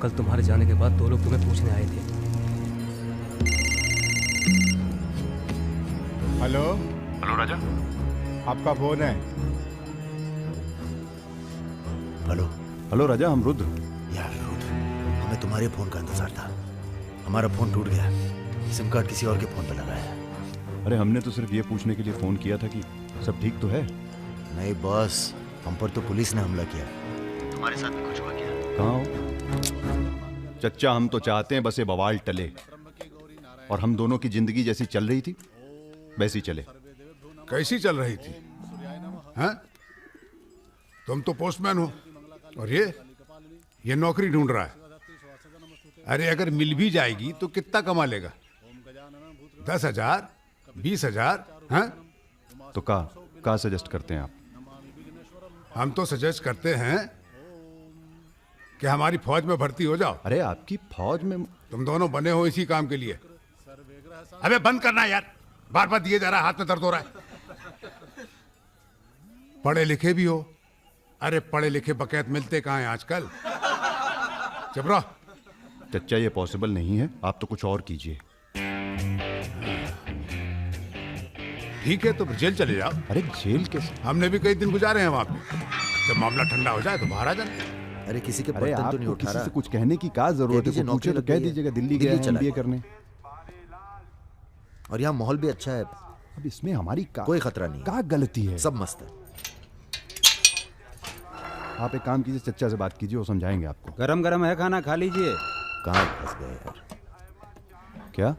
कल तुम्हारे जाने के बाद 2 लोग तुम्हें पूछने आए थे। हेलो हेलो राजा, आपका फोन है। हेलो हेलो राजा, हम रुद्र। यार रुद्र, हमें तुम्हारे फोन का इंतजार था। हमारा फोन टूट गया, सिम कार्ड किसी और के फोन पर लगाया है। अरे हमने तो सिर्फ ये पूछने के लिए फोन किया था कि सब ठीक तो है। नहीं बॉस, हम पर तो पुलिस ने हमला किया। तुम्हारे साथ भी कुछ हुआ क्या? कहाँ हो चच्चा? हम तो चाहते हैं बस ये बवाल टले और हम दोनों की जिंदगी जैसी चल रही थी वैसी चले। कैसी चल रही थी? हैं? तुम तो पोस्टमैन हो और ये नौकरी ढूंढ रहा है। अरे अगर मिल भी जाएगी तो कितना कमा लेगा? 10,000, 20,000? हैं? तो का सजेस्ट करते हैं आप? हम तो सजेस्ट करते हैं कि हमारी फौज में भर्ती हो जाओ। अरे आपकी फौज में? तुम दोनों बने हो इसी काम के लिए। अबे बंद करना यार, बार बार दिए जा रहा है, हाथ में दर्द हो रहा है। पढ़े लिखे भी हो। अरे पढ़े लिखे बकैत मिलते कहाँ हैं आजकल? चुप रहो। चच्चा ये पॉसिबल नहीं है, आप तो कुछ और कीजिए। ठीक है तो जेल चले जाओ। अरे जेल कैसे? हमने भी कई दिन गुजारे हैं वहां पे। जब मामला ठंडा हो जाए तो बाहर आ जाना। अरे किसी के अरे बर्तन तो नहीं आपको उठा किसी रहा। से कुछ कहने की क्या जरूरत है? कोई पूछे तो कह दीजिएगा दिल्ली गया है MBA करने। और यहाँ माहौल भी अच्छा है। अब इसमें हमारी कोई खतरा नहीं। क्या गलती है? सब मस्त है। आप एक काम कीजिए, चच्चा से बात कीजिए, वो समझाएंगे आपको। गरम गरम है खाना, खा लीजिए। कहाँ फंस गए यार? क्या?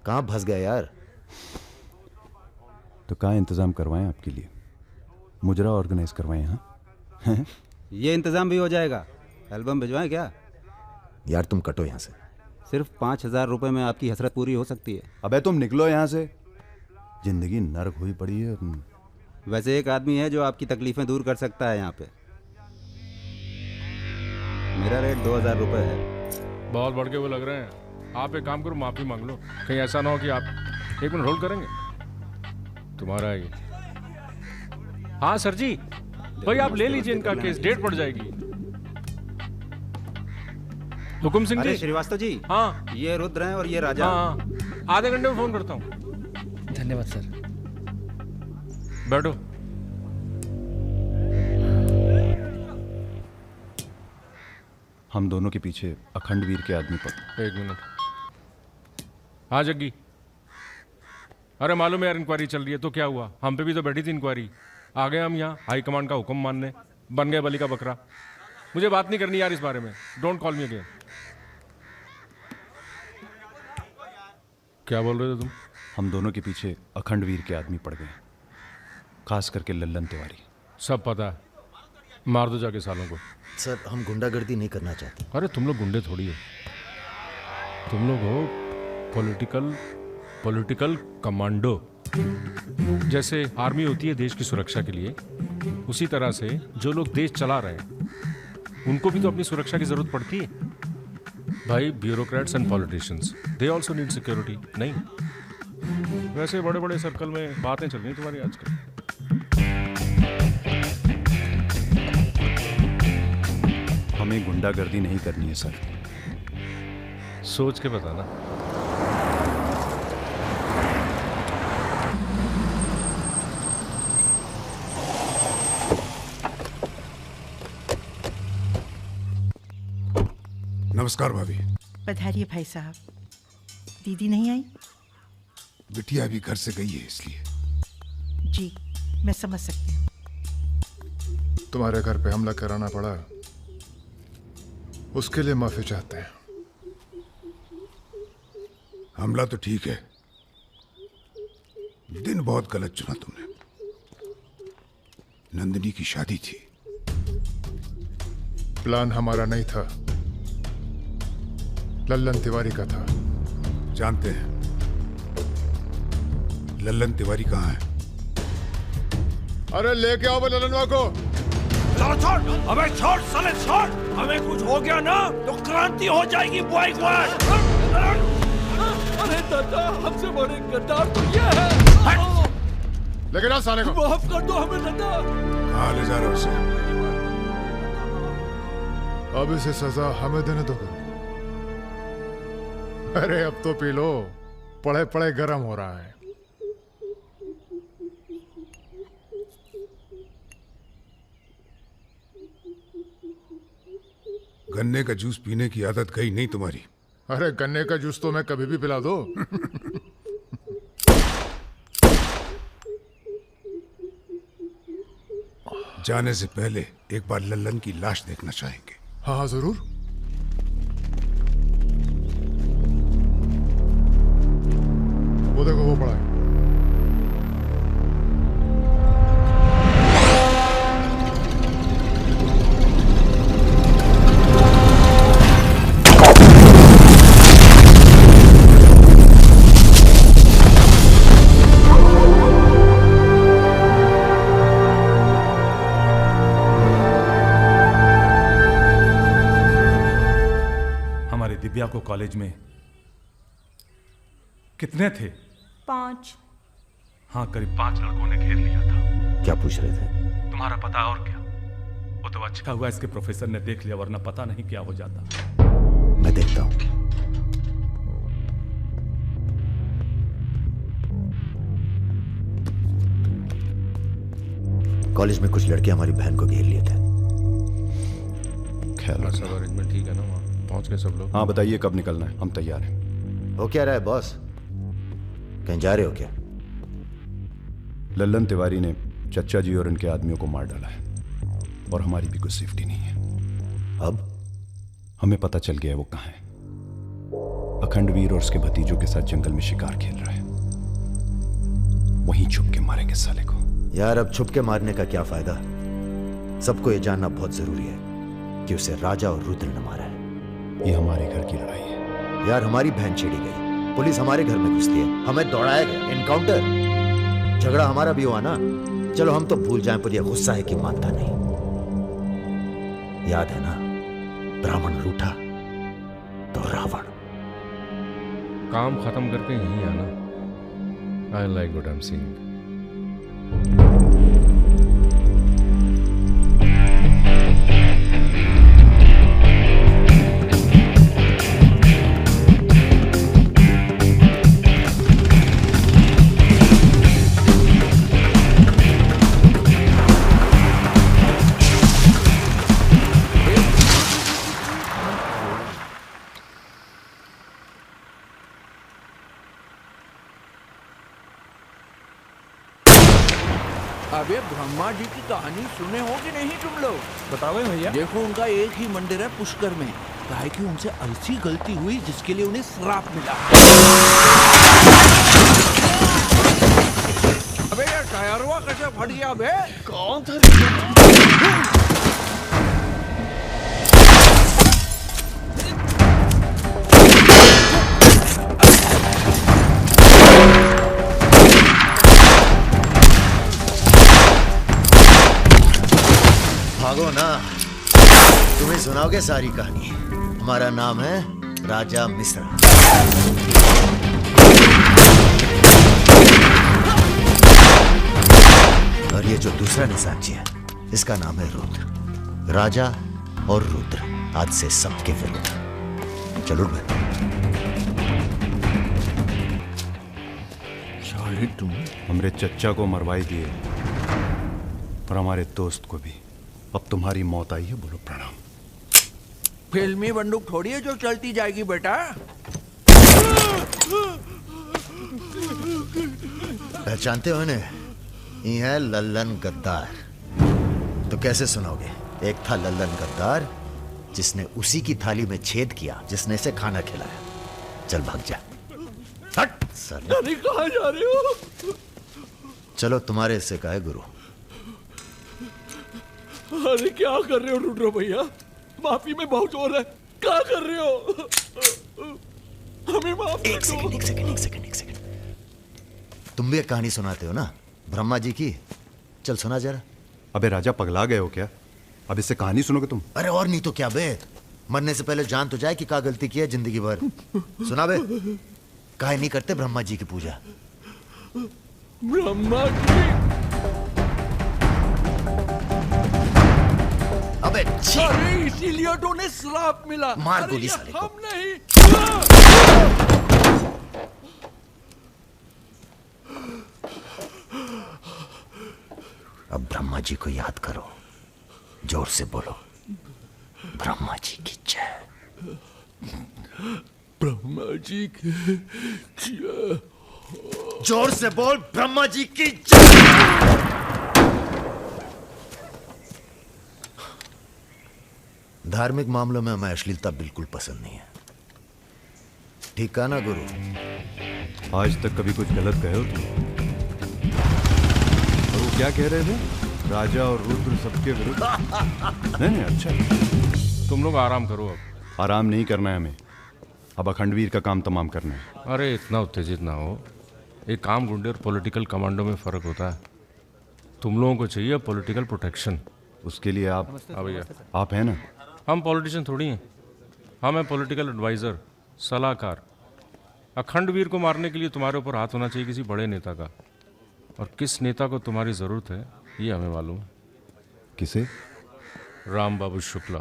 कहाँ फंस गए यार? तो कहाँ इंतजाम करवाएं आपके लिए? मुजरा ऑर्गेनाइज करवाएं? हाँ ये इंतजाम भी हो जाएगा। एल्बम भिजवाएं क्या? यार तुम कटो यहाँ से। सिर्फ 5,000 रुपए में आपकी हसरत पूरी हो सकती है। अबे तुम निकलो यहाँ से, जिंदगी नर्क हुई पड़ी है। वैसे एक आदमी है जो आपकी तकलीफें दूर कर सकता है यहाँ पे। मेरा रेट 2,000 रुपए है। बहुत बढ़ के वो लग रहे हैं। आप एक काम करो, माफी मांग लो। कहीं ऐसा ना हो कि आप 1 मिनट होल्ड करेंगे? तुम्हारा ही। हाँ सर जी, भाई आप ले लीजिए इनका केस, डेट पड़ जाएगी। हुकुम सिंह जी। श्रीवास्तव जी। हाँ ये रुद्र हैं और ये राजा। हाँ, आधे घंटे में फोन करता हूँ। धन्यवाद सर। बैठो। हम दोनों के पीछे अखंड वीर के आदमी पर। 1 मिनट। हाँ जग्गी। अरे मालूम है यार, इंक्वायरी चल रही है। तो क्या हुआ? हम पे भी तो बैठी थी इंक्वायरी। आ गए हम यहाँ हाई कमांड का हुक्म मानने, बन गए बलि का बकरा। मुझे बात नहीं करनी यार इस बारे में। Don't call me again. क्या बोल रहे थे तुम? हम दोनों के पीछे अखंड वीर के आदमी पड़ गए, खास करके लल्लन तिवारी। सब पता है, मार दो जाके सालों को। सर हम गुंडागर्दी नहीं करना चाहते। अरे तुम लोग गुंडे थोड़ी हो, तुम लोग हो पॉलिटिकल कमांडो। जैसे आर्मी होती है देश की सुरक्षा के लिए, उसी तरह से जो लोग देश चला रहे हैं उनको भी तो अपनी सुरक्षा की जरूरत पड़ती है भाई। Bureaucrats and politicians, they also need security. नहीं, वैसे बड़े बड़े सर्कल में बातें चल रही तुम्हारी आजकल। हमें गुंडागर्दी नहीं करनी है सर। सोच के बताना। नमस्कार भाभी। पधारिए भाई साहब। दीदी नहीं आई? बिटिया अभी घर से गई है इसलिए। जी मैं समझ सकती हूँ। तुम्हारे घर पे हमला कराना पड़ा, उसके लिए माफी चाहते हैं। हमला तो ठीक है, दिन बहुत गलत चुना तुमने। नंदिनी की शादी थी। प्लान हमारा नहीं था, लल्लन तिवारी का था। जानते हैं। लल्लन तिवारी कहाँ है? अरे लेके आओ लल्लनवा को। छोड़, अबे छोड़ साले छोड़। हमें कुछ हो गया ना तो क्रांति हो जाएगी बॉय क्वाड। अरे दादा, हमसे बड़े गद्दार तो ये है। लेके जाओ साले को। माफ कर दो हमें दादा। हाँ ले जा रहा उसे। अब इसे सजा हमें देने दो। अरे अब तो पी लो, पड़े पड़े गरम हो रहा है। गन्ने का जूस पीने की आदत गई नहीं तुम्हारी। अरे गन्ने का जूस तो मैं कभी भी पिला दो। जाने से पहले एक बार लल्लन की लाश देखना चाहेंगे। हाँ हाँ जरूर। वो देखो वो पड़ा है। दिव्या को कॉलेज में कितने थे? 5। हाँ, करीब 5 लड़कों ने घेर लिया था। क्या पूछ रहे थे? तुम्हारा पता और क्या? वो तो अच्छा हुआ इसके प्रोफेसर ने देख लिया, वरना पता नहीं क्या हो जाता। मैं देखता हूं। कॉलेज में कुछ लड़के हमारी बहन को घेर लिए थे। ख्याल सब अरेंजमेंट ठीक है ना? वहाँ पहुंच गए सब लोग? हाँ बताइए कब निकलना है, हम तैयार हैं। हो क्या रहा है बॉस? कहीं जा रहे हो क्या? लल्लन तिवारी ने चच्चा जी और इनके आदमियों को मार डाला है और हमारी भी कुछ सेफ्टी नहीं है। अब हमें पता चल गया है वो कहाँ है। अखंडवीर और उसके भतीजों के साथ जंगल में शिकार खेल रहा है। वहीं छुप के मारेंगे साले को। यार अब छुप के मारने का क्या फायदा? सबको ये जानना बहुत जरूरी है कि उसे राजा और रुद्र ने मारा है। ये हमारे घर की लड़ाई है। यार हमारी बहन छेड़ी गई, पुलिस हमारे घर में घुसती है, हमें दौड़ाया गया, एनकाउंटर, झगड़ा हमारा भी हुआ ना। चलो हम तो भूल जाएं, पर यह गुस्सा है कि मानता नहीं। याद है ना, ब्राह्मण रूठा तो रावण। काम खत्म करके यहीं आना। I like what I am seeing. अबे ब्रह्मा जी की कहानी सुने हो कि नहीं तुम लोग? बताओ भैया। देखो उनका एक ही मंदिर है पुष्कर में। काहे कि उनसे ऐसी गलती हुई जिसके लिए उन्हें श्राप मिला। अबे यार टायरवा कैसे फट गया बे? कौन था? भागो ना, तुम्हें सुनाओगे सारी कहानी। हमारा नाम है राजा मिश्रा। और ये जो दूसरा निशानची है, इसका नाम है रुद्र। राजा और रुद्र आज से सबके विरुद्ध। चलो भाई। तुम हमारे चच्चा को मरवाई दिए और हमारे दोस्त को भी। अब तुम्हारी मौत आई है, बोलो प्रणाम। फिल्मी बंदूक थोड़ी है जो चलती जाएगी बेटा। पहचानते हो इन्हें? ये है लल्लन गद्दार। तो कैसे सुनाओगे? एक था लल्लन गद्दार जिसने उसी की थाली में छेद किया जिसने इसे खाना खिलाया। चल भाग जा। हट साले। अरे कहाँ जा रहे हो? चलो तुम्हारे हिस्से का है गुरु। अरे क्या कर रहे हो रुद्र भैया? माफी में बहुत जोर है, क्या कर रहे हो? हमें माफ कर दो। एक सेकंड। तुम भी एक कहानी सुनाते हो ना ब्रह्मा जी की, चल सुना जरा। अबे राजा पगला गए हो क्या? अब इससे कहानी सुनोगे तुम? अरे और नहीं तो क्या बे, मरने से पहले जान तो जाए कि क्या गलती की है जिंदगी भर। सुना बे, काहे नहीं करते ब्रह्मा जी की पूजा? ब्रह्मा जी? अबे अरे इसीलिए तो उन्हें श्राप मिला। मार अरे गोली ये साले को। हम नहीं। अब ब्रह्मा जी को याद करो, जोर से बोलो, ब्रह्मा जी की जय। ब्रह्मा जी की जय। जोर से बोल, ब्रह्मा जी की जय। धार्मिक मामलों में हमें अश्लीलता बिल्कुल पसंद नहीं है, ठीक कहा ना गुरु? आज तक कभी कुछ गलत कहे हो तुम? और वो क्या कह रहे थे? राजा और रुद्र सबके विरुद्ध? नहीं, अच्छा। तुम लोग आराम करो। अब आराम नहीं करना है हमें, अब अखंडवीर का काम तमाम करना है। अरे इतना उत्तेजित ना हो, एक काम गुंडे और पॉलिटिकल कमांडो में फर्क होता है। तुम लोगों को चाहिए पॉलिटिकल प्रोटेक्शन। उसके लिए आप भैया आप हैं ना? हम पॉलिटिशियन थोड़ी हैं, हम हैं पॉलिटिकल एडवाइज़र, सलाहकार। अखंडवीर को मारने के लिए तुम्हारे ऊपर हाथ होना चाहिए किसी बड़े नेता का, और किस नेता को तुम्हारी ज़रूरत है ये हमें मालूम है। किसे? राम बाबू शुक्ला।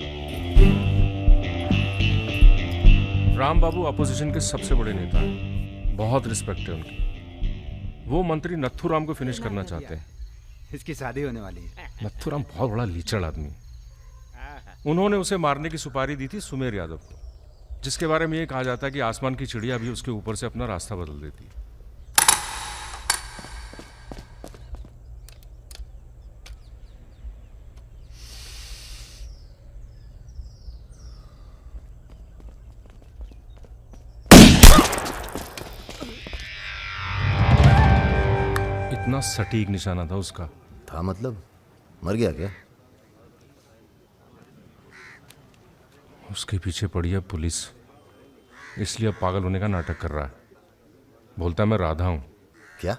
राम बाबू अपोजिशन के सबसे बड़े नेता हैं, बहुत रिस्पेक्ट है उनकी। वो मंत्री नथुराम को फिनिश करना चाहते हैं। इसकी शादी होने वाली है। नथुराम बहुत बड़ा लीचड़ आदमी है। उन्होंने उसे मारने की सुपारी दी थी सुमेर यादव को, जिसके बारे में ये कहा जाता है कि आसमान की चिड़िया भी उसके ऊपर से अपना रास्ता बदल देती है। इतना सटीक निशाना था उसका। था मतलब? मर गया क्या? उसके पीछे पड़ी है पुलिस, इसलिए अब पागल होने का नाटक कर रहा है। बोलता है मैं राधा हूं। क्या?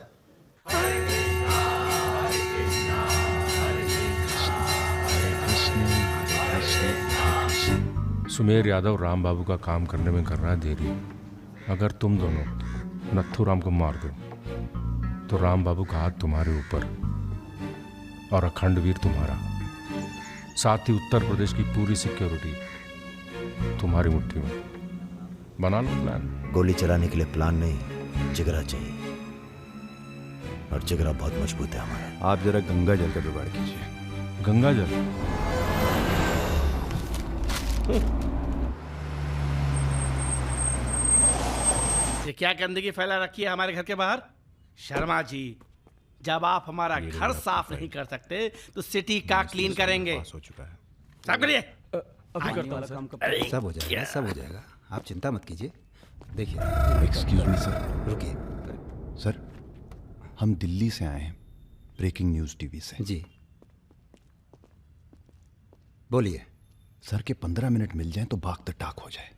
सुमेर यादव राम बाबू का काम करने में कर रहा है देरी। अगर तुम दोनों नथुराम को मार दो तो राम बाबू का हाथ तुम्हारे ऊपर और अखंडवीर तुम्हारा, साथ ही उत्तर प्रदेश की पूरी सिक्योरिटी तुम्हारी मुट्ठी में। बना लो प्लान। गोली चलाने के लिए प्लान नहीं, जिगरा चाहिए, और जिगरा बहुत मजबूत है हमारा। आप जरा गंगा जल का जुगाड़ कीजिए। गंगा जल? ये क्या गंदगी फैला रखी है हमारे घर के बाहर? शर्मा जी, जब आप हमारा घर साफ नहीं कर सकते तो सिटी का क्लीन करेंगे। हो चुका है। साफ करिए। अभी करता हूं सर। सब हो जाएगा, सब हो जाएगा, आप चिंता मत कीजिए। देखिए, एक्सक्यूज मी सर। रुकिए सर, हम दिल्ली से आए हैं, ब्रेकिंग न्यूज टीवी से। जी बोलिए। सर के 15 मिनट मिल जाएं तो भाग द टाक हो जाए।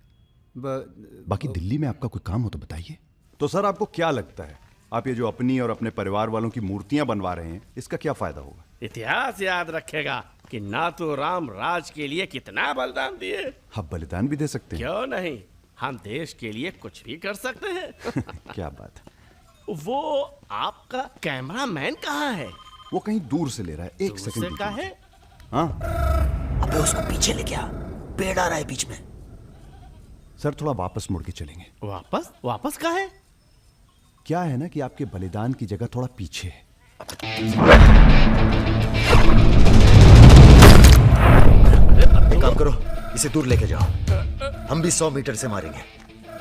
बाकी दिल्ली में आपका कोई काम हो तो बताइए। तो सर आपको क्या लगता है, आप ये जो अपनी और अपने परिवार वालों की मूर्तियां बनवा रहे हैं, इसका क्या फायदा होगा? इतिहास याद रखेगा कि नाथुराम राज के लिए कितना बलिदान दिए। आप बलिदान भी दे सकते हैं। क्यों नहीं, हम देश के लिए कुछ भी कर सकते हैं। क्या बात है। वो आपका कैमरामैन कहाँ है? वो कहीं दूर से ले रहा है, एक सेकंड का है। हाँ, अबे उसको पीछे ले गया, पेड़ आ रहा है बीच में। सर थोड़ा वापस मुड़ के चलेंगे। वापस? वापस कहाँ है? क्या है ना कि आपके बलिदान की जगह थोड़ा पीछे है। एक काम करो, इसे दूर लेके जाओ, हम भी 100 मीटर से मारेंगे।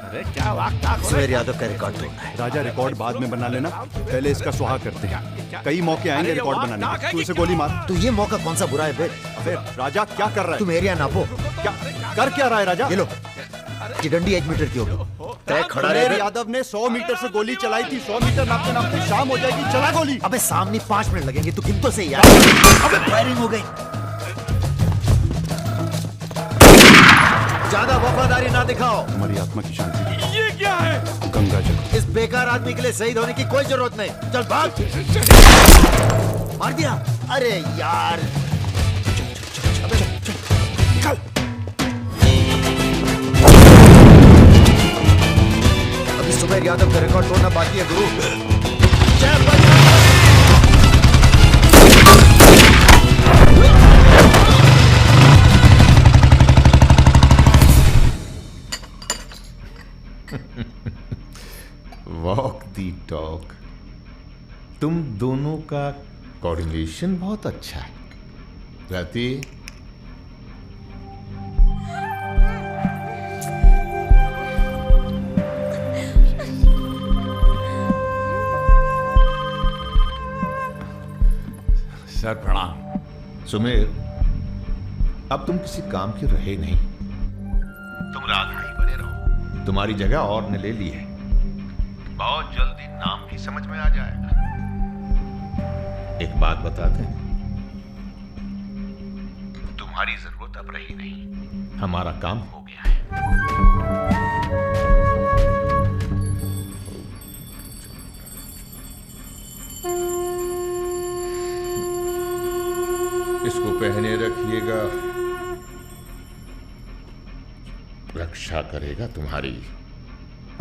अरे क्या वाक़ सुमेर यादव का रिकॉर्ड तोड़ना है। राजा रिकॉर्ड बाद में बना लेना, पहले इसका सुहा करते हैं। कई मौके आएंगे रिकॉर्ड बनाने के। तू इसे गोली मार। तो ये मौका कौन सा बुरा है बे? अबे राजा क्या कर रहा है? तुम एरिया नापो। क्या कर क्या रहा है राजा? ये लो, चिगंडी 1 मीटर की होगी, तय खड़ा सुमेर रहे। यादव ने 100 मीटर से गोली चलाई थी। 100 मीटर नापते नापते शाम हो जाएगी। चला गोली। अबे सामने 5 मिनट लगेंगे, तू गिन तो सही यार। अबे फायरिंग हो गई। ज्यादा वफादारी ना दिखाओ। हमारी आत्मा की शांति। ये क्या है? गंगा जल। इस बेकार आदमी के लिए शहीद होने की कोई जरूरत नहीं। चल भाग। मार दिया। अरे यार चल। अभी सुमेर यादव का रिकॉर्ड तोड़ना बाकी है गुरु। वॉक दी टॉक। तुम दोनों का कोऑर्डिनेशन बहुत अच्छा है। रति, सर प्रणाम। सुमेर, अब तुम किसी काम के रहे नहीं। तुम राधा ही बने रहो। तुम्हारी जगह और ने ले ली है। बहुत जल्दी नाम भी समझ में आ जाएगा। एक बात बताते हैं, तुम्हारी जरूरत अब रही नहीं। हमारा काम हो गया है। इसको पहने रखिएगा। रक्षा करेगा तुम्हारी।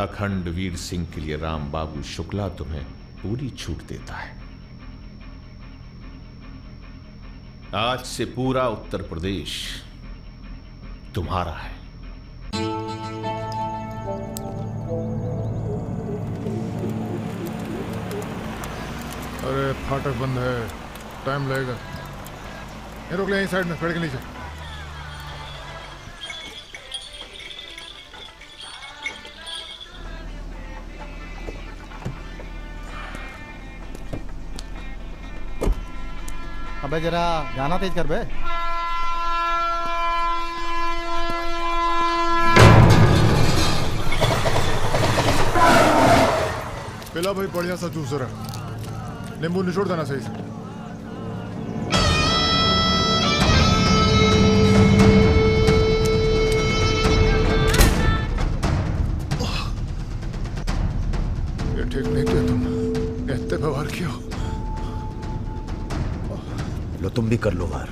अखंड वीर सिंह के लिए राम बाबू शुक्ला तुम्हें पूरी छूट देता है। आज से पूरा उत्तर प्रदेश तुम्हारा है। अरे फाटक बंद है, टाइम लगेगा। ये रोक ले यहीं साइड में, पेड़ के नीचे। अबे जरा गाना तेज कर बे। पिला भाई बढ़िया सा जूस रहा। नींबू निचोड़ देना सही से। ये ठीक नहीं किया तुम। इतने व्यवहार किया। लो तुम भी कर लो वार।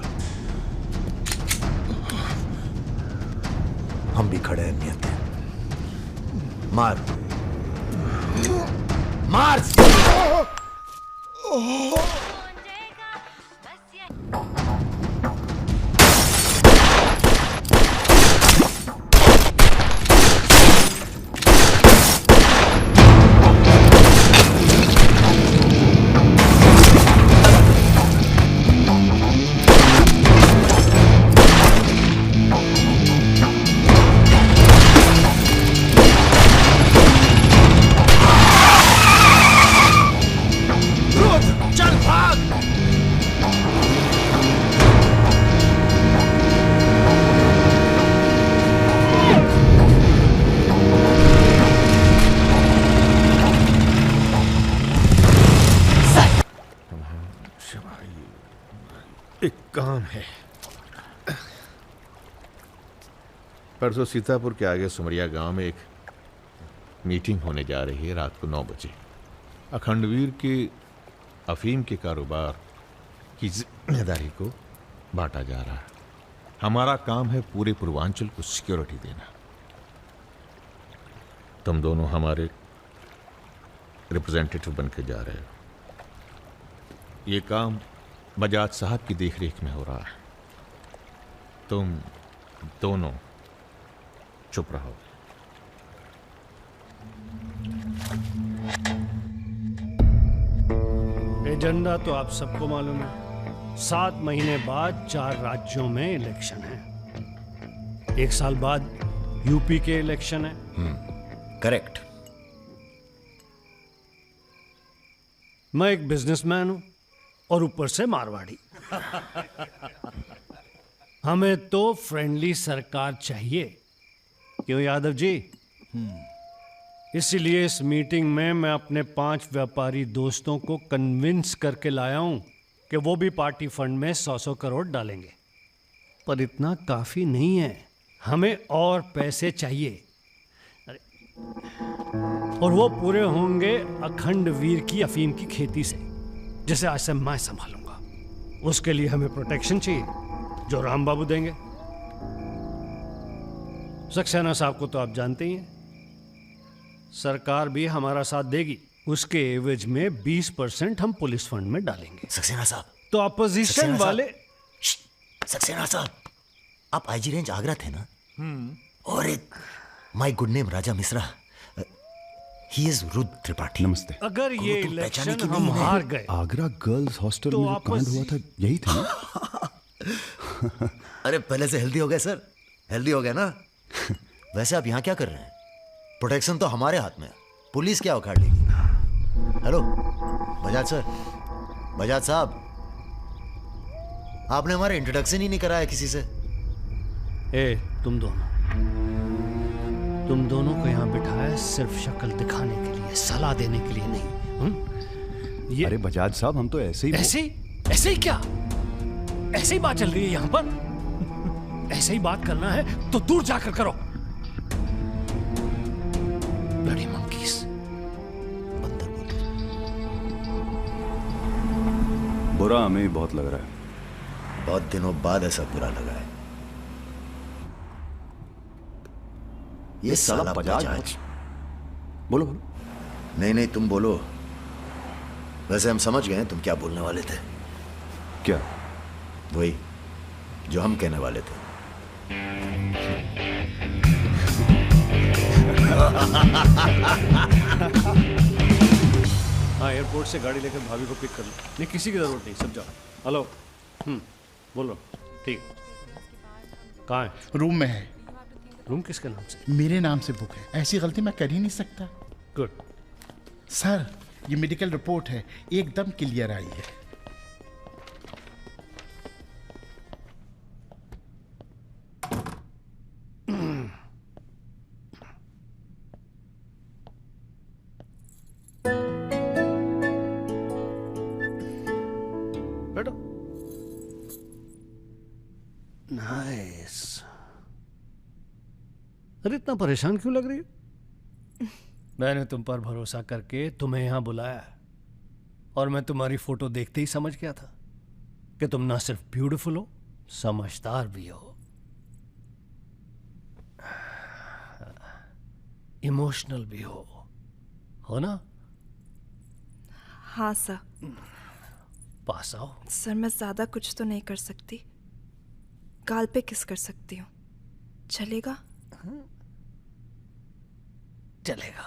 हम भी खड़े हैं नियत है। मार मार। एक काम है। परसों सीतापुर के आगे सुमरिया गांव में एक मीटिंग होने जा रही है रात को 9 बजे। अखंडवीर के अफीम के कारोबार की जिम्मेदारी को बांटा जा रहा है। हमारा काम है पूरे पूर्वांचल को सिक्योरिटी देना। तुम दोनों हमारे रिप्रेजेंटेटिव बन के जा रहे हो। ये काम बजाज साहब की देखरेख में हो रहा है। तुम दोनों चुप रहो। एजेंडा तो आप सबको मालूम है। 7 महीने बाद 4 राज्यों में इलेक्शन है। 1 साल बाद यूपी के इलेक्शन है। करेक्ट। मैं एक बिजनेसमैन हूं और ऊपर से मारवाड़ी। हमें तो फ्रेंडली सरकार चाहिए। क्यों यादव जी? इसीलिए इस मीटिंग में मैं अपने 5 व्यापारी दोस्तों को कन्विंस करके लाया हूं कि वो भी पार्टी फंड में 100-100 करोड़ डालेंगे। पर इतना काफी नहीं है, हमें और पैसे चाहिए। और वो पूरे होंगे अखंड वीर की अफीम की खेती से, जिसे आज से मैं संभालूंगा। उसके लिए हमें प्रोटेक्शन चाहिए, जो राम बाबू देंगे। सक्सेना साहब को तो आप जानते ही हैं, सरकार भी हमारा साथ देगी। उसके एवज में 20% हम पुलिस फंड में डालेंगे। सक्सेना साहब तो अपोजिशन वाले। सक्सेना साहब, आप आईजी रेंज आगरा थे ना? और एक my good name Raja Mishra, he is Rudra Tripathi. नमस्ते। अगर ये इलेक्शन हम हार गए, आगरा गर्ल्स हॉस्टल में जो कांड हुआ था यही था ना? अरे पहले से हेल्दी हो गए सर, हेल्दी हो गए ना। वैसे आप यहाँ क्या कर रहे हैं? प्रोटेक्शन तो हमारे हाथ में है, पुलिस क्या उखाड़ लेगी। हेलो बजाज सर, बजाज साहब, आपने हमारा इंट्रोडक्शन ही नहीं कराया किसी से। तुम दोनों को यहाँ बिठाया सिर्फ शक्ल दिखाने के लिए, सलाह देने के लिए नहीं। अरे बजाज साहब, हम तो ऐसे ही ऐसे ही क्या? ऐसे ही बात चल रही है यहाँ पर। ऐसे ही बात करना है तो दूर जाकर करो। Bloody monkeys. बुरा हमें बहुत लग रहा है। बहुत दिनों बाद ऐसा बुरा लगा है। ये साला बजाज। बोलो। नहीं तुम बोलो। वैसे हम समझ गए तुम क्या बोलने वाले थे। क्या? वही जो हम कहने वाले थे। हाँ, एयरपोर्ट से गाड़ी लेकर भाभी को पिक कर लो। नहीं, किसी की जरूरत नहीं, सब जाओ। हेलो, बोलो। ठीक, कहाँ है? रूम में है। रूम किसके नाम से? मेरे नाम से बुक है, ऐसी गलती मैं कर ही नहीं सकता। गुड। सर, ये मेडिकल रिपोर्ट है, एकदम क्लियर आई है। बैठो। नाइस। अरे इतना परेशान क्यों लग रही हो? मैंने तुम पर भरोसा करके तुम्हें यहां बुलाया, और मैं तुम्हारी फोटो देखते ही समझ गया था कि तुम ना सिर्फ ब्यूटीफुल हो, समझदार भी हो, इमोशनल भी हो ना? हाँ सर। पास आओ। सर, मैं ज्यादा कुछ तो नहीं कर सकती, गाल पे किस कर सकती हूँ, चलेगा? चलेगा।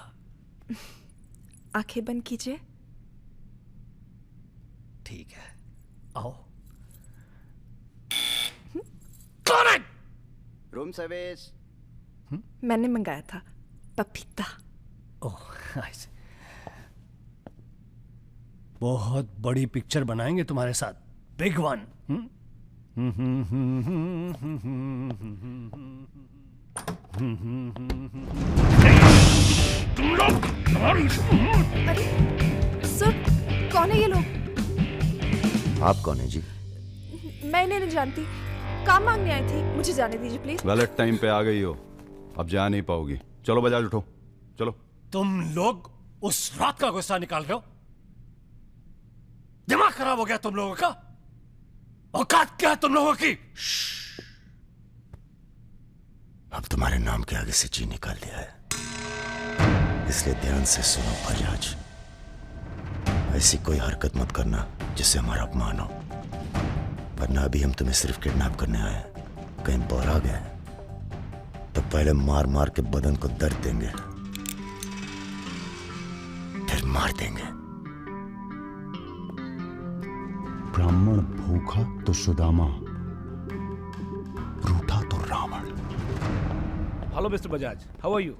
आंखें बंद कीजिए। ठीक है, आओ। Room service. मैंने मंगाया था पपीता। ओह, ऐसे। बहुत बड़ी पिक्चर बनाएंगे तुम्हारे साथ, बिग वन। अरे सर, कौन है ये लोग? आप कौन है जी? मैं इन्हें नहीं जानती, काम मांगने आई थी, मुझे जाने दीजिए प्लीज। गलत टाइम पे आ गई हो, अब जा नहीं पाओगी। चलो बजाज, उठो चलो। तुम लोग उस रात का गुस्सा निकाल रहे हो? दिमाग खराब हो गया तुम लोगों का? औकात क्या है तुम लोगों की? अब तुम्हारे नाम के आगे से जी निकाल दिया है, इसलिए ध्यान से सुनो बजाज। ऐसी कोई हरकत मत करना जिससे हमारा अपमान हो, वरना अभी हम तुम्हें सिर्फ किडनैप करने आए हैं। कहीं बौरा गए तो पहले मार मार के बदन को दर्द देंगे, फिर मार देंगे। ब्राह्मण भूखा तो सुदामा, रूठा तो Ravan. Hello mister Bajaj, how are you?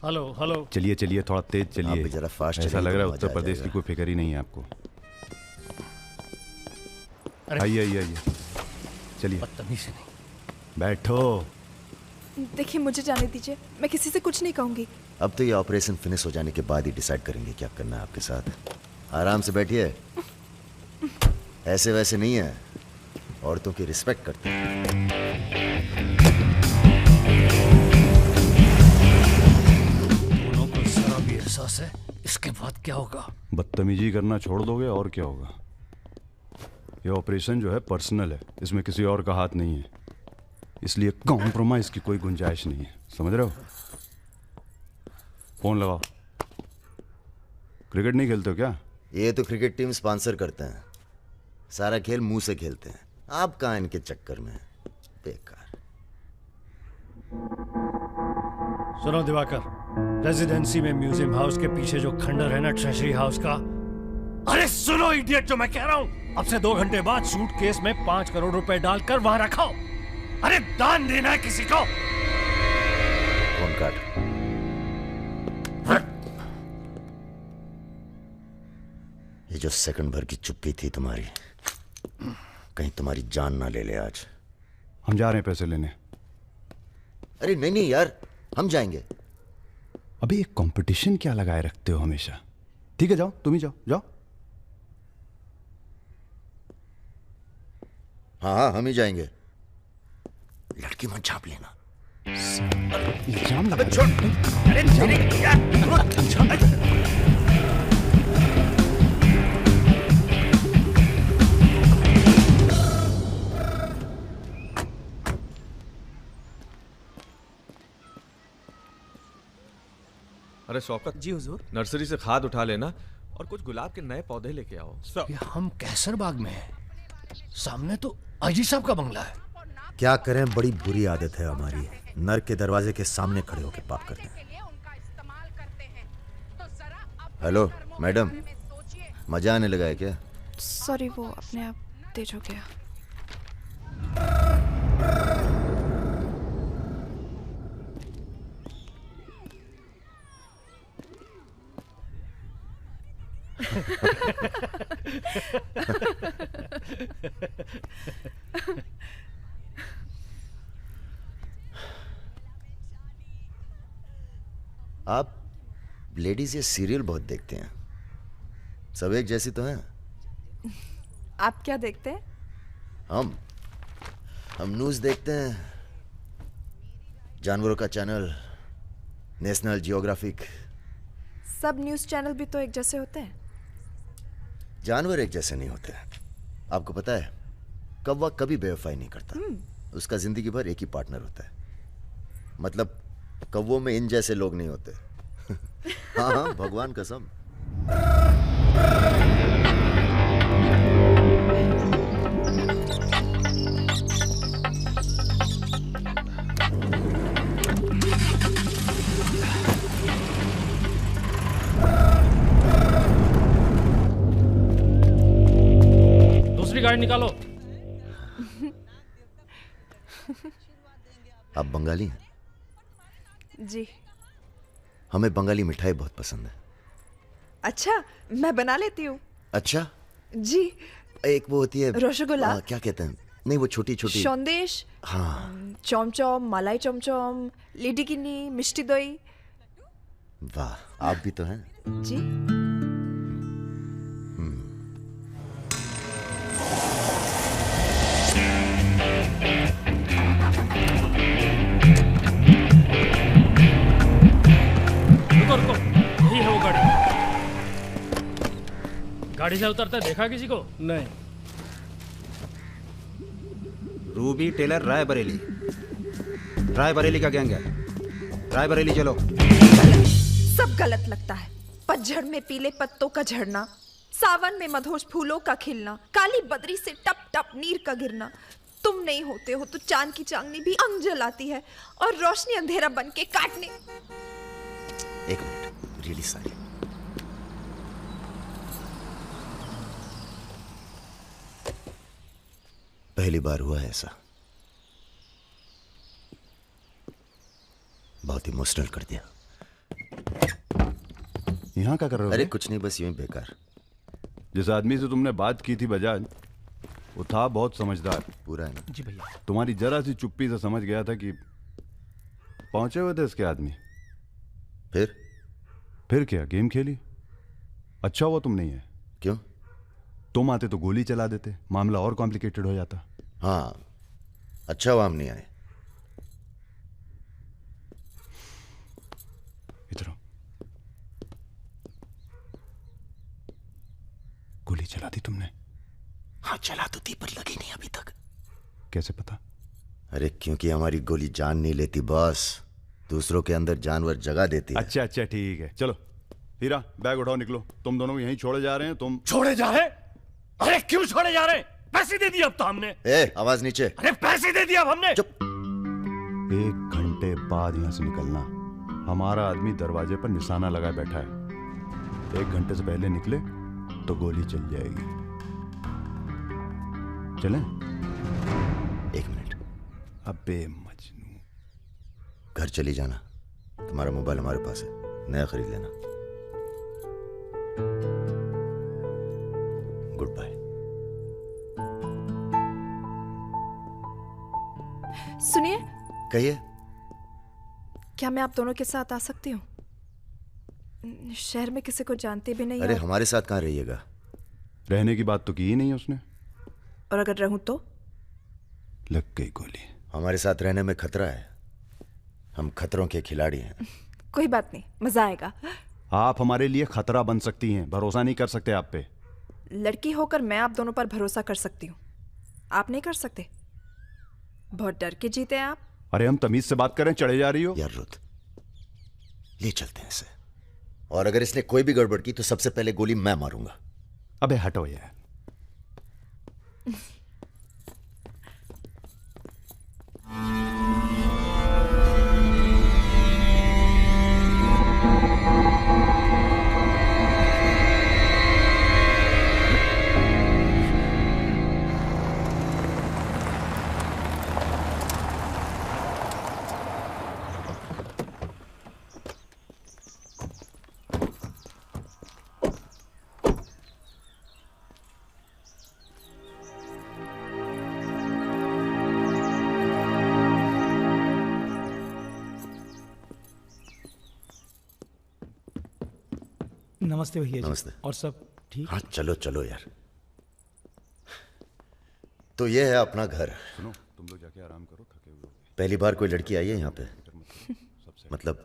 Hello. चलिए चलिए, थोड़ा तेज चलिए। आप जरा फास्ट ऐसा लग रहा है उत्तर प्रदेश की कोई फिक्र ही नहीं है आपको। आइए चलिए। बदतमीजी नहीं। बैठो। देखिए, मुझे जाने दीजिए, मैं किसी से कुछ नहीं कहूंगी। अब तो ये ऑपरेशन फिनिश हो जाने के बाद ही डिसाइड करेंगे क्या करना है आपके साथ। आराम से बैठिए, ऐसे वैसे नहीं है, औरतों की रिस्पेक्ट करते हैं। दोनों को जरा भी एहसास है इसके बाद क्या होगा? बदतमीजी करना छोड़ दोगे और क्या होगा। ये ऑपरेशन जो है पर्सनल है, इसमें किसी और का हाथ नहीं है, इसलिए कॉम्प्रोमाइज की कोई गुंजाइश नहीं है, समझ रहे हो? फोन लगाओ। क्रिकेट नहीं खेलते हो क्या? ये तो क्रिकेट टीम स्पॉन्सर करते हैं, सारा खेल मुंह से खेलते हैं। आप कहाँ इनके चक्कर में, बेकार। सुनो दिवाकर, रेजिडेंसी में म्यूजियम हाउस के पीछे जो खंडर है ना ट्रेजरी हाउस का, अरे सुनो इडियट, जो मैं कह रहा हूं, अब से 2 घंटे बाद सूटकेस में 5 करोड़ रुपए डालकर वहां रखो। अरे दान देना है किसी को। फोन काट। ये जो सेकंड भर की चुप्पी थी तुम्हारी, कहीं तुम्हारी जान ना ले ले आज। हम जा रहे हैं पैसे लेने। अरे नहीं नहीं यार, हम जाएंगे। अबे एक कंपटीशन क्या लगाए रखते हो हमेशा। ठीक है जाओ, तुम ही जाओ, जाओ। हाँ हाँ हम ही जाएंगे। लड़की मत झाप लेना। इल्जाम लगा। छोड़। अरे अरे शौकत जी हुजूर। नर्सरी से खाद उठा लेना और कुछ गुलाब के नए पौधे लेके आओ। ये हम कैसर बाग में हैं, सामने तो आईजी साहब का बंगला है। क्या करें, बड़ी बुरी आदत है हमारी, नर के दरवाजे के सामने खड़े होकर पाप करते हैं। हेलो मैडम, मजा आने लगा है क्या? सॉरी, वो अपने आप तेज हो गया। आप लेडीज ये सीरियल बहुत देखते हैं, सब एक जैसी तो हैं। आप क्या देखते हैं? हम न्यूज़ देखते हैं, जानवरों का चैनल, नेशनल जियोग्राफिक। सब न्यूज़ चैनल भी तो एक जैसे होते हैं। जानवर एक जैसे नहीं होते। आपको पता है, कौवा कभी बेवफाई नहीं करता, उसका जिंदगी भर एक ही पार्टनर होता है। मतलब कौवों में इन जैसे लोग नहीं होते। हाँ हाँ, भगवान कसम। दूसरी गाड़ी निकालो। आप बंगाली हैं? जी। हमें बंगाली मिठाई बहुत पसंद है। अच्छा, मैं बना लेती हूँ। अच्छा जी। एक वो होती है रसगुल्ला। क्या कहते हैं, नहीं वो छोटी छोटी। सौंदेश। हाँ। चमचम, मलाई चमचम, लिडिकिनी, मिष्टी दही। वाह, आप भी तो हैं। जी। रुको, यही है वो गाड़ी। गाड़ी से उतरता देखा किसी को? नहीं। रूबी टेलर रायबरेली, रायबरेली का गैंग है। रायबरेली चलो। सब गलत लगता है। पतझड़ में पीले पत्तों का झड़ना, सावन में मधोश फूलों का खिलना, काली बदरी से टप टप नीर का गिरना। तुम नहीं होते हो तो चांद की चांदनी भी अंग जलाती है और रोशनी अंधेरा बन के काटने। एक मिनट, रियली सॉरी। पहली बार हुआ है ऐसा, बहुत इमोशनल कर दिया। यहाँ क्या कर रहे हो? अरे कुछ नहीं, बस यूं ही बेकार। जिस आदमी से तुमने बात की थी बजाज, वो था बहुत समझदार। पूरा है ना? जी भैया। तुम्हारी जरा सी चुप्पी से समझ गया था कि पहुंचे हुए थे इसके आदमी। फिर क्या, गेम खेली? अच्छा हुआ तुम नहीं है। क्यों? तुम आते तो गोली चला देते, मामला और कॉम्प्लिकेटेड हो जाता। हाँ, अच्छा हुआ हम नहीं आए। इधर आओ। गोली चला दी तुमने? हाँ चला तो थी, पर लगी नहीं अभी तक। कैसे पता? अरे क्योंकि हमारी गोली जान नहीं लेती बॉस, दूसरों के अंदर जानवर जगा देती है। अच्छा अच्छा ठीक है, चलो हीरा बैग उठाओ, निकलो। तुम दोनों यहीं छोड़े जा रहे हैं। तुम छोड़े जा रहे? अरे क्यों छोड़े जा रहे? पैसे दे दिए अब तो हमने। आवाज नीचे। अरे पैसे दे दिया अब हमने। चुप। 1 घंटे बाद यहां से निकलना। हमारा आदमी दरवाजे पर निशाना लगाए बैठा है। 1 घंटे से पहले निकले तो गोली चल जाएगी। चलें? 1 मिनट। अबे मजनू, घर चली जाना। तुम्हारा मोबाइल हमारे पास है, नया खरीद लेना। Good bye. सुनिए। कहिए। क्या मैं आप दोनों के साथ आ सकती हूँ? शहर में किसी को जानते भी नहीं। अरे हमारे साथ कहाँ रहिएगा? रहने की बात तो की ही नहीं उसने। और अगर रहूं तो? लग गई गोली। हमारे साथ रहने में खतरा है, हम खतरों के खिलाड़ी हैं। कोई बात नहीं, मजा आएगा। आप हमारे लिए खतरा बन सकती हैं, भरोसा नहीं कर सकते आप पे। लड़की होकर मैं आप दोनों पर भरोसा कर सकती हूँ, आप नहीं कर सकते। बहुत डर के जीते हैं आप। अरे हम तमीज से बात करें, चढ़े जा रही हो। यार रुत, ले चलते हैं इसे, और अगर इसने कोई भी गड़बड़ की तो सबसे पहले गोली मैं मारूंगा। अबे हटो यार। नमस्ते भैया जी। नमस्ते। और सब ठीक? हाँ चलो चलो यार। तो ये है अपना घर। सुनो, तुम लोग जाके आराम करो, थके हुए हो। पहली बार कोई लड़की आई है यहाँ पे? मतलब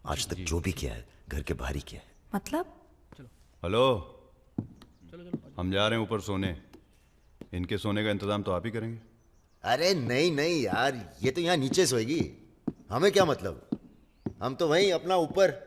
आज तक जो भी किया है घर के बाहर ही किया है। मतलब? हेलो, हम जा रहे हैं ऊपर सोने। इनके सोने का इंतजाम तो आप ही करेंगे। अरे नहीं नहीं यार, ये तो यहाँ नीचे सोएगी, हमें क्या मतलब, हम तो वहीं अपना ऊपर।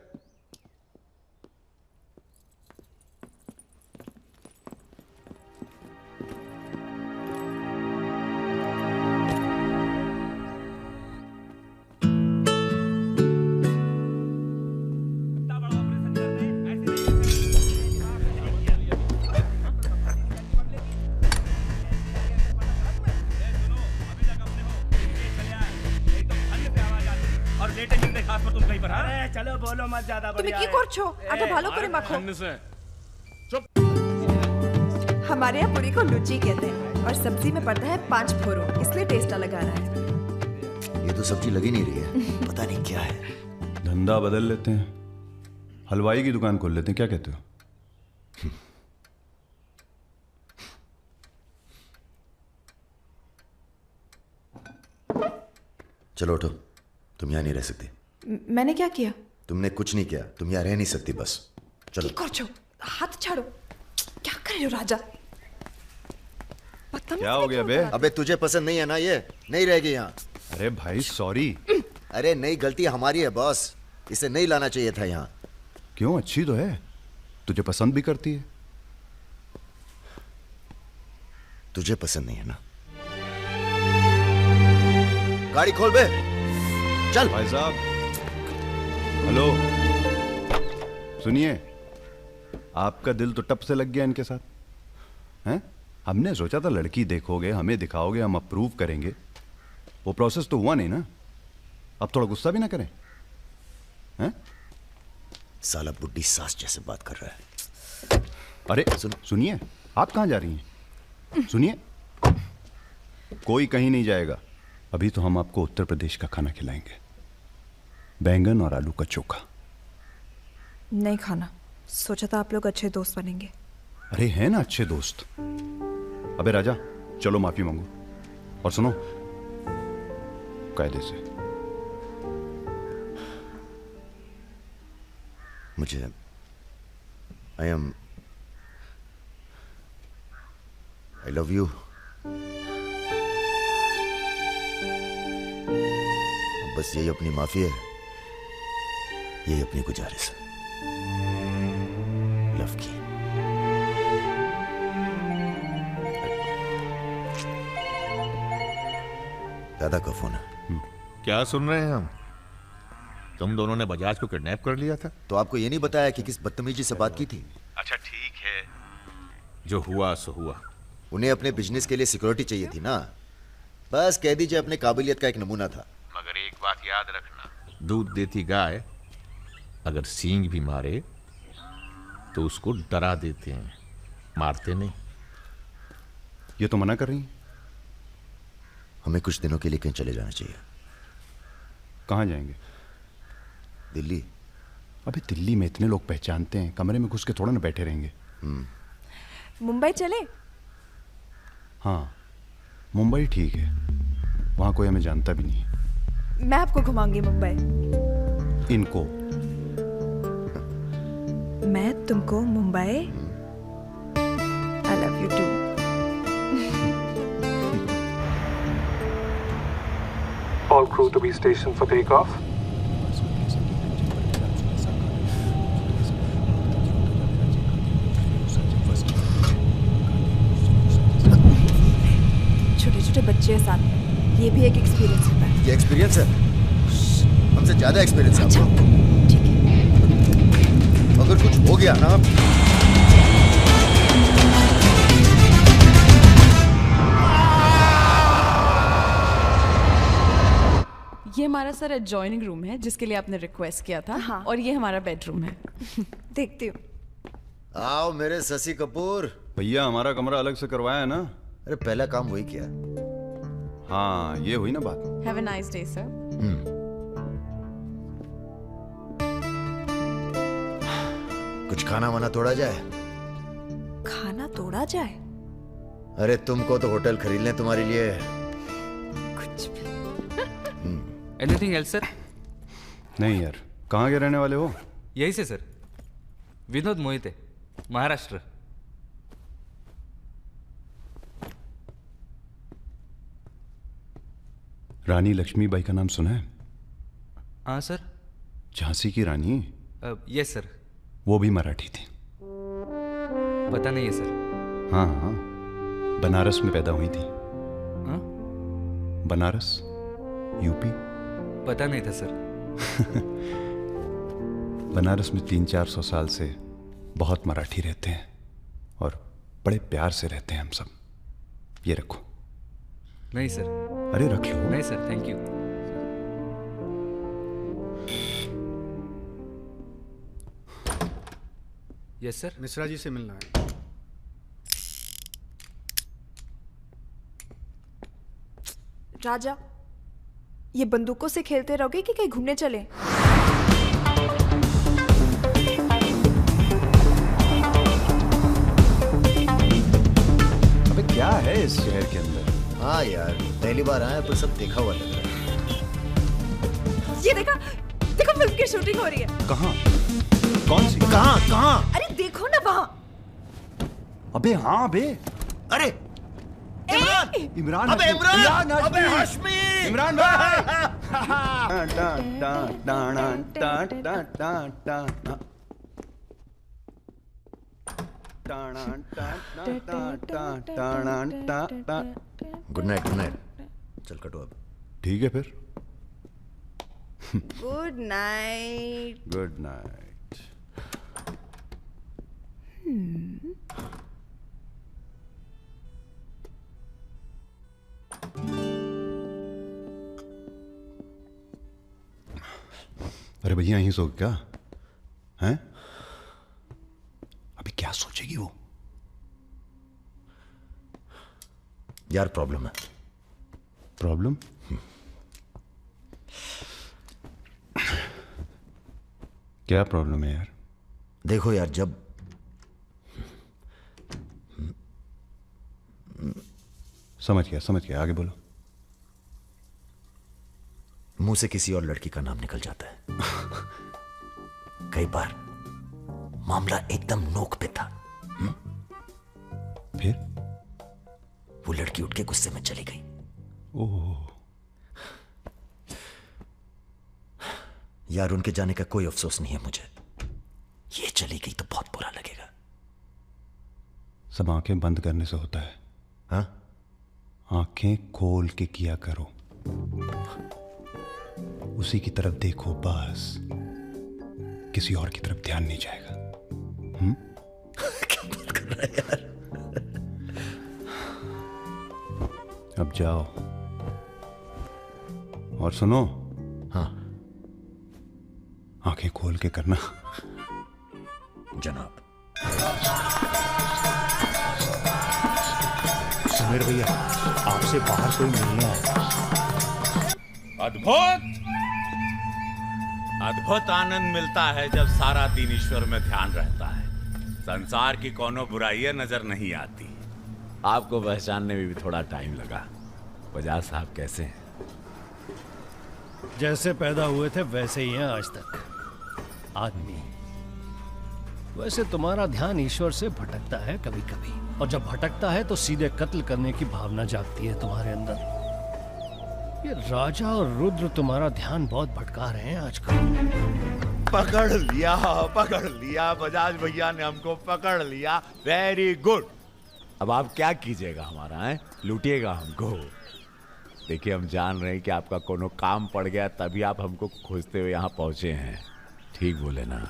चलो बोलो मत ज्यादा তুমি কি করছো? আটা ভালো করে মাখো। हमारे यहाँ पूरी को लुची कहते हैं और सब्जी में पड़ता है 5 फोरो, इसलिए टेस्ट अलग आ रहा है। ये तो सब्जी लगी नहीं रही है, पता नहीं क्या है। धंधा बदल लेते हैं, हलवाई की दुकान खोल लेते हैं, क्या कहते हो? चलो उठो, तुम यहाँ नहीं रह सकती। मैंने क्या किया? तुमने कुछ नहीं किया, तुम यहाँ रह नहीं सकती, बस चलो। কি করছো? हाथ छाड़ो। क्या कर रहे हो राजा? क्या हो गया बे? अबे तुझे पसंद नहीं है ना, ये नहीं रहेगी यहाँ। अरे भाई सॉरी। अरे नहीं, गलती हमारी है बॉस, इसे नहीं लाना चाहिए था यहाँ। क्यों, अच्छी तो है, तुझे पसंद भी करती है। तुझे पसंद नहीं है ना? गाड़ी खोल बे, चल। भाई साहब हेलो, सुनिए, आपका दिल तो टप से लग गया इनके साथ, हैं? हमने सोचा था लड़की देखोगे, हमें दिखाओगे, हम अप्रूव करेंगे। वो प्रोसेस तो हुआ नहीं ना। अब थोड़ा गुस्सा भी ना करें, हैं? साला बुड्ढी सास जैसे बात कर रहा है। अरे सुनिए, आप कहाँ जा रही हैं? सुनिए, कोई कहीं नहीं जाएगा। अभी तो हम आपको उत्तर प्रदेश का खाना खिलाएंगे, बैंगन और आलू का चोखा। नहीं खाना, सोचा था आप लोग अच्छे दोस्त बनेंगे। अरे हैं ना अच्छे दोस्त। अबे राजा, चलो माफी मांगो। और सुनो, कायदे से। मुझे I love you। बस यही अपनी माफी है, यही अपनी गुजारिश है, लव की। दादा का फोन है। क्या सुन रहे हैं हम? तुम दोनों ने बजाज को किडनैप कर लिया था? तो आपको ये नहीं बताया कि किस बदतमीजी से बात की थी? अच्छा ठीक है, जो हुआ सो हुआ। उन्हें अपने बिजनेस के लिए सिक्योरिटी चाहिए थी ना, बस कह दीजिए अपने काबिलियत का एक नमूना था। मगर एक बात याद रखना, दूध देती गाय अगर सींग भी मारे तो उसको डरा देते हैं, मारते नहीं। ये तो मना कर रही हैं। हमें कुछ दिनों के लिए कहीं चले जाना चाहिए। कहाँ जाएंगे? दिल्ली। अबे दिल्ली में इतने लोग पहचानते हैं, कमरे में घुस के थोड़ा ना बैठे रहेंगे। मुंबई चले? हाँ, मुंबई ठीक है, वहाँ कोई हमें जानता भी नहीं है। मैं आपको घुमाऊंगी मुंबई। इनको? मैं तुमको Mumbai. I love you too. All crew to be stationed for takeoff. छोटे छोटे बच्चे हैं साथ में, ये भी एक एक्सपीरियंस होता है। ये एक्सपीरियंस है? हमसे ज्यादा एक्सपीरियंस है आपको। ठीक है। अगर कुछ हो गया ना, ये हमारा सर एडजॉइनिंग रूम है जिसके लिए आपने रिक्वेस्ट किया था। हाँ। और ये हमारा बेडरूम है। देखती हूँ। आओ मेरे शशि कपूर। भैया हमारा कमरा अलग से करवाया है ना? अरे पहला काम वही किया। हाँ, ये हुई ना बात। Have a nice day sir. कुछ खाना वाना तोड़ा जाए? खाना तोड़ा जाए? अरे तुमको तो होटल खरीद लें तुम्हारे लिए। कुछ भी। Anything else sir? नहीं यार, कहाँ के रहने वाले हो? यही से सर, विनोद मोहिते, महाराष्ट्र। रानी लक्ष्मीबाई का नाम सुना है? हाँ सर। झांसी की रानी? Yes sir. वो भी मराठी थी। पता नहीं है सर। हाँ हाँ, बनारस में पैदा हुई थी। हाँ? बनारस, यूपी। पता नहीं था सर। बनारस में 300-400 साल से बहुत मराठी रहते हैं और बड़े प्यार से रहते हैं हम सब। ये रखो। नहीं सर। अरे रख लो। नहीं sir, thank you. Yes sir. Mishra ji से मिलना है। राजा, ये बंदूकों से खेलते रहोगे कि कहीं घूमने चले? अबे क्या है इस शहर के अंदर? हाँ यार, पहली बार आया पर सब देखा हुआ लग रहा है। ये देखा, देखो फिल्म की शूटिंग हो रही है। कहाँ? कौन सी? कहाँ? अरे देखो ना वहाँ। अबे हाँ बे। अरे इमरान। अबे इमरान, अबे हाशमी, इमरान भाई। Good night, good night. चल कटो अब। ठीक है फिर। Good night. Good night. अरे भैया यहीं सो क्या हैं? अभी क्या सोचेगी वो? यार प्रॉब्लम है। प्रॉब्लम? क्या प्रॉब्लम है यार? देखो यार, जब समझ गया, आगे बोलो। मुंह से किसी और लड़की का नाम निकल जाता है। कई बार मामला एकदम नोक पे था। फिर वो लड़की उठ के गुस्से में चली गई। ओह यार, उनके जाने का कोई अफसोस नहीं है मुझे। ये चली गई तो बहुत बुरा लगेगा। सब आंखें बंद करने से होता है। हाँ? आंखें खोल के किया करो, उसी की तरफ देखो बस, किसी और की तरफ ध्यान नहीं जाएगा। क्या बात कर रहा है यार? अब जाओ और सुनो। हाँ, आंखें खोल के करना। जनाब। समीर भैया, आपसे बाहर कोई मिलने आया। अद्भुत आनंद मिलता है जब सारा दिन ईश्वर में ध्यान रहता है। संसार की कोनो बुराइयां नजर नहीं आती। आपको पहचानने में भी थोड़ा टाइम लगा। बजाज साहब कैसे हैं? जैसे पैदा हुए थे वैसे ही हैं आज तक। आदमी। वैसे तुम्हारा ध्यान ईश्वर से भटकता है कभी कभी, और जब भटकता है तो सीधे कत्ल करने की भावना जागती है तुम्हारे अंदर। ये राजा और रुद्र तुम्हारा ध्यान बहुत भटका रहे हैं आजकल। पकड़ लिया बजाज भैया ने हमको पकड़ लिया। Very good. अब आप क्या कीजिएगा हमारा है? लूटिएगा हमको। देखिए, हम जान रहे हैं कि आपका कोनो काम पड़ गया, तभी आप हमको खोजते हुए यहाँ पहुंचे हैं। ठीक बोले ना?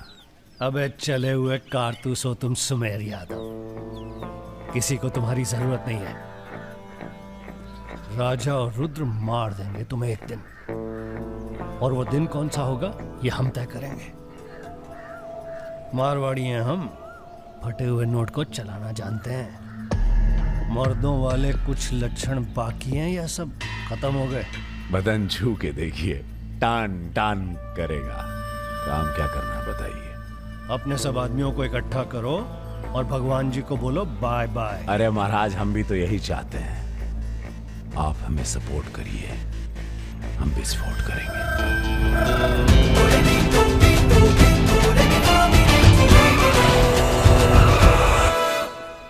अबे चले हुए कारतूस हो तुम सुमेर यादव। किसी को तुम्हारी जरूरत नहीं है। राजा और रुद्र मार देंगे तुम्हें एक दिन, और वो दिन कौन सा होगा ये हम तय करेंगे। मारवाड़ी हैं हम, फटे हुए नोट को चलाना जानते हैं। मर्दों वाले कुछ लक्षण बाकी हैं या सब खत्म हो गए? बदन छू के देखिए, टान टान करेगा। काम क्या करना है बताइए? अपने सब आदमियों को इकट्ठा करो और भगवान जी को बोलो बाय बाय। अरे महाराज, हम भी तो यही चाहते हैं। आप हमें सपोर्ट करिए, हम विस्फोट करेंगे।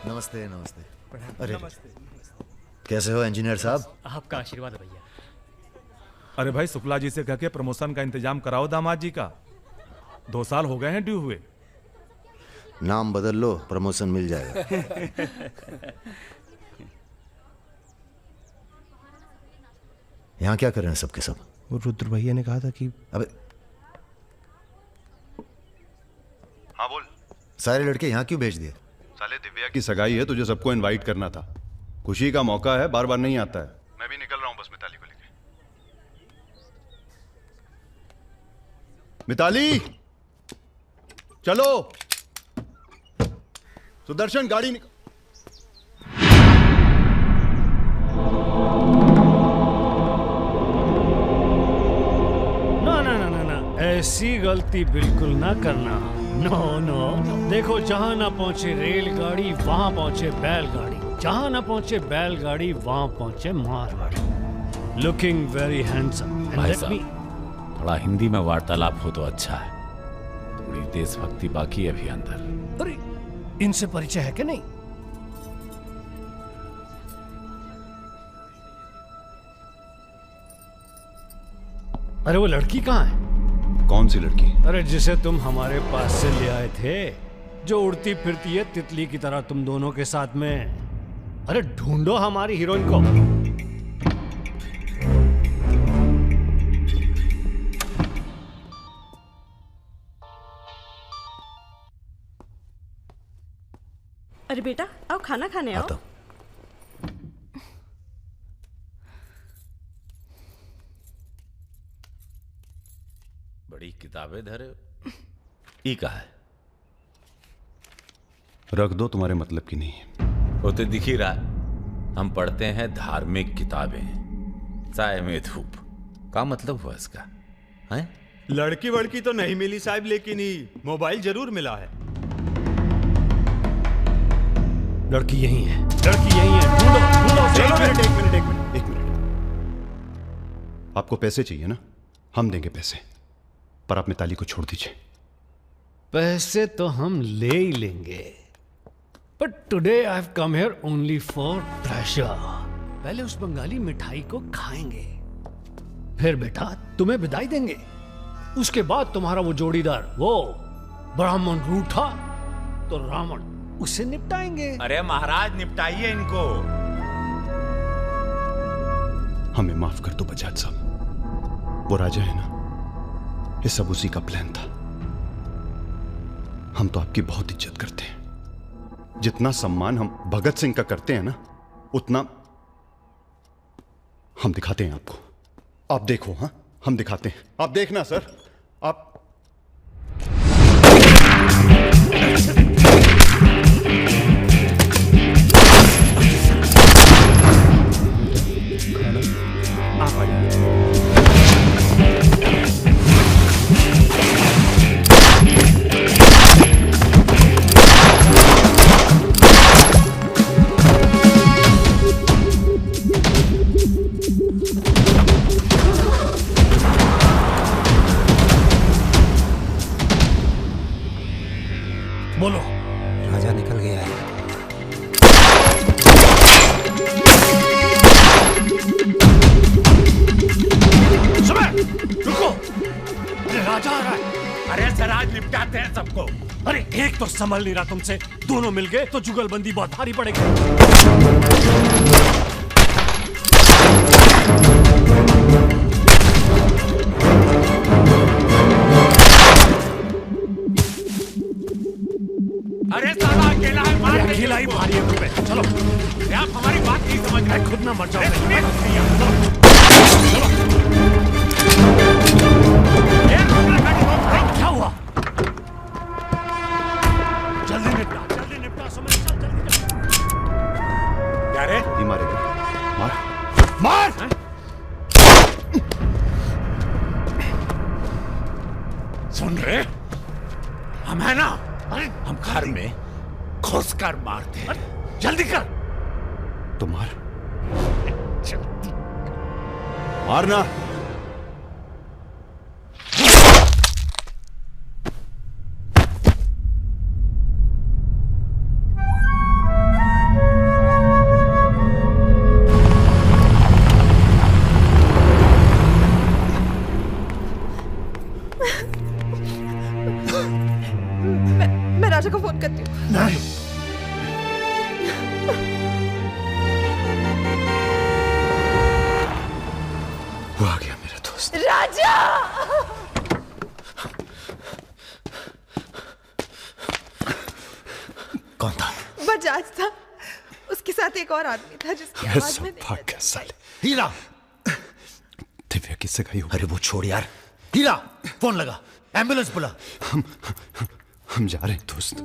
नमस्ते नमस्ते। अरे कैसे हो इंजीनियर साहब? आपका आशीर्वाद है भैया। अरे भाई, शुक्ला जी से कह के प्रमोशन का इंतजाम कराओ दामाद जी का। 2 साल हो गए हैं ड्यू हुए। नाम बदल लो, प्रमोशन मिल जाएगा। यहाँ क्या कर रहे हैं सबके सब? वो रुद्र भैया ने कहा था कि अबे हाँ बोल। सारे लड़के यहाँ क्यों भेज दिए? साले दिव्या की सगाई है, तुझे सबको इनवाइट करना था। खुशी का मौका है, बार बार नहीं आता है। मैं भी निकल रहा हूँ बस मिताली को लेके। मिताली चलो। सुदर्शन गाड़ी निकल। ना, ऐसी गलती बिल्कुल ना करना। नो। देखो, जहां ना पहुंचे रेलगाड़ी वहां पहुंचे बैलगाड़ी, जहां ना पहुंचे बैलगाड़ी वहां पहुंचे मारवाड़ी। Looking very handsome. भाई साहब, थोड़ा हिंदी में वार्तालाप हो तो अच्छा है। थोड़ी देशभक्ति बाकी है अभी अंदर। अरे इनसे परिचय है कि नहीं? अरे वो लड़की कहाँ है? कौन सी लड़की? अरे जिसे तुम हमारे पास से ले आए थे, जो उड़ती फिरती है तितली की तरह तुम दोनों के साथ में। अरे ढूंढो हमारी हीरोइन को। अरे बेटा, आओ खाना खाने आओ। बड़ी किताबें धरे। ई का है? रख दो, तुम्हारे मतलब की नहीं है। वो तो दिख ही रहा। हम पढ़ते हैं धार्मिक किताबें, साय में धूप। क्या मतलब हुआ इसका? हैं? लड़की वड़की तो नहीं मिली साहब, लेकिन ही मोबाइल जरूर मिला है। लड़की यही है, लड़की यही है। ढूंढो ढूंढो। एक मिनट। आपको पैसे चाहिए ना? हम देंगे पैसे, पर आप मिताली को छोड़ दीजिए। पैसे तो हम ले ही लेंगे, but today I have come here only for pleasure. पहले उस बंगाली मिठाई को खाएंगे, फिर बेटा तुम्हें विदाई देंगे। उसके बाद तुम्हारा वो जोड़ीदार, वो ब्राह्मण रूठा तो रावण, उसे निपटाएंगे। अरे महाराज निपटाइए इनको। हमें माफ कर दो बजाज साहब, वो राजा है ना, ये सब उसी का प्लान था। हम तो आपकी बहुत इज्जत करते हैं। जितना सम्मान हम भगत सिंह का करते हैं ना, उतना हम दिखाते हैं आपको। आप देखो, हाँ हम दिखाते हैं, आप देखना सर। आप बोलो। राजा निकल गया है। सुबह रुको, अरे राजा आ रहा है। अरे सर आज निपटाते हैं सबको। अरे एक तो संभल नहीं रहा तुमसे, दोनों मिल गए तो जुगलबंदी बहुत भारी पड़ेगी। अरे साला अकेला है, मार नहीं अकेला ही भारी है तुम पे। चलो, आप हमारी बात नहीं समझ रहे, खुद ना मर जाओ। क्या हुआ? जल्दी निपटा समय। चल जल्दी। क्या रे? ये मारेगा, मार। सुन रहे, हम है ना, हम घर में घुस कर मारते हैं। जल्दी कर। तो मार, मारना। मैं राजा को फोन करती हूँ। नहीं, वो आ गया मेरा दोस्त। राजा! कौन था? बजाज था, उसके साथ एक और आदमी था जिसकी आवाज में साले। हीरा, दिव्या किससे गई हो? अरे वो छोड़ यार। हीरा, फोन लगा, एम्बुलेंस बुला। हम जा रहे हैं दोस्त,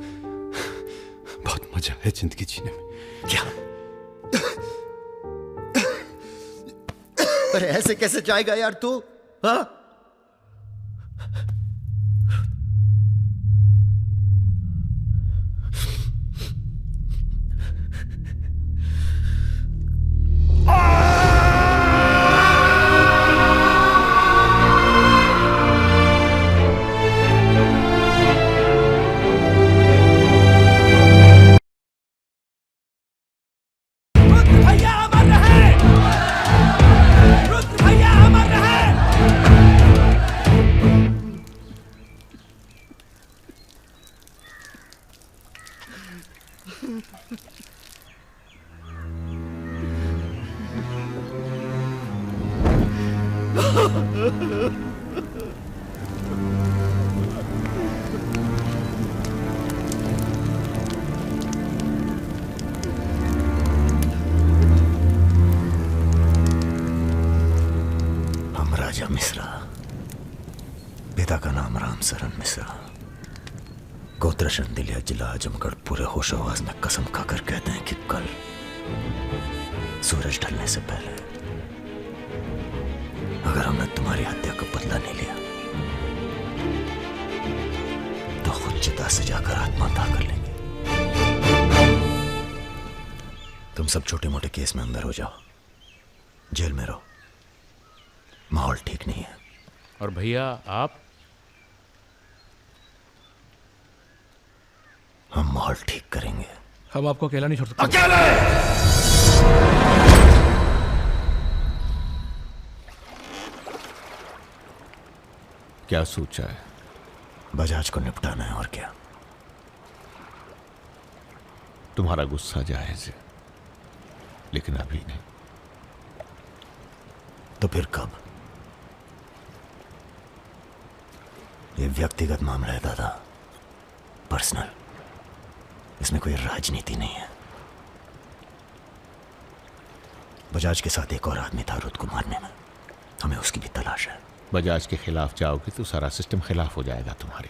बहुत मजा है जिंदगी जीने में। क्या? अरे ऐसे कैसे जाएगा यार तू? हाँ? राजा मिश्रा, पिता का नाम राम सरन मिश्रा, गोत्र शंदिलिया, जिला आजमगढ़। पूरे होश आवाज में कसम खाकर कहते हैं कि कल सूरज ढलने से पहले अगर हमने तुम्हारी हत्या का बदला नहीं लिया तो खुद चिता से जाकर आत्महत्या कर लेंगे। तुम सब छोटे मोटे केस में अंदर हो जाओ, जेल में रहो, माहौल ठीक नहीं है। और भैया आप? हम माहौल ठीक करेंगे। हम आपको अकेला नहीं छोड़ सकते। क्या सोचा है? बजाज को निपटाना है, और क्या। तुम्हारा गुस्सा जायज है, लेकिन अभी नहीं। तो फिर कब? ये व्यक्तिगत मामला है दादा, पर्सनल। इसमें कोई राजनीति नहीं है। बजाज के साथ एक और आदमी था रुद को मारने में, हमें उसकी भी तलाश है। बजाज के खिलाफ जाओगे तो सारा सिस्टम खिलाफ हो जाएगा तुम्हारे।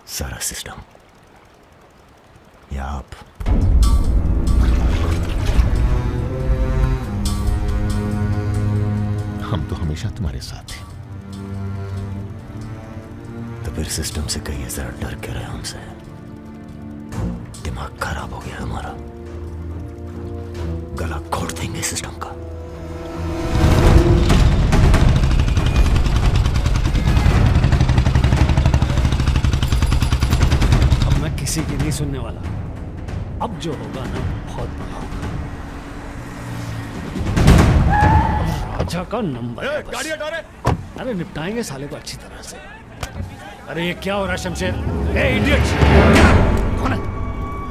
सारा सिस्टम या आप? हम तो हमेशा तुम्हारे साथ हैं। तो फिर सिस्टम से कहिए जरा डर के रहे हमसे। दिमाग खराब हो गया हमारा, गला घोट देंगे सिस्टम का। अब मैं किसी की नहीं सुनने वाला। अब जो होगा ना बहुत बड़ा होगा। राजा का नंबर है बस। गाड़ी हटा रे। अरे निपटाएंगे साले को अच्छी तरह से। अरे ये क्या हो रहा है शमशेर? ए इडियट! कौन है?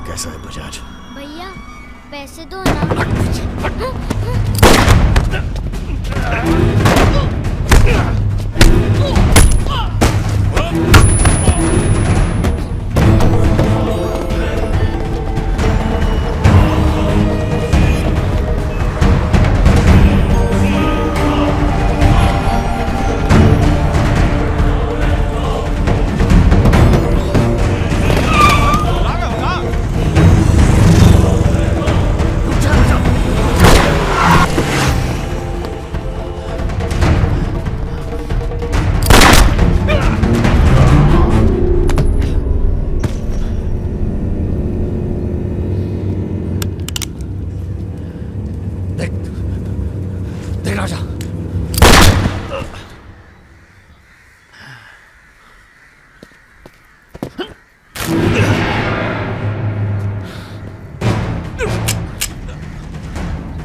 कैसा है बजाज? भैया पैसे दो ना।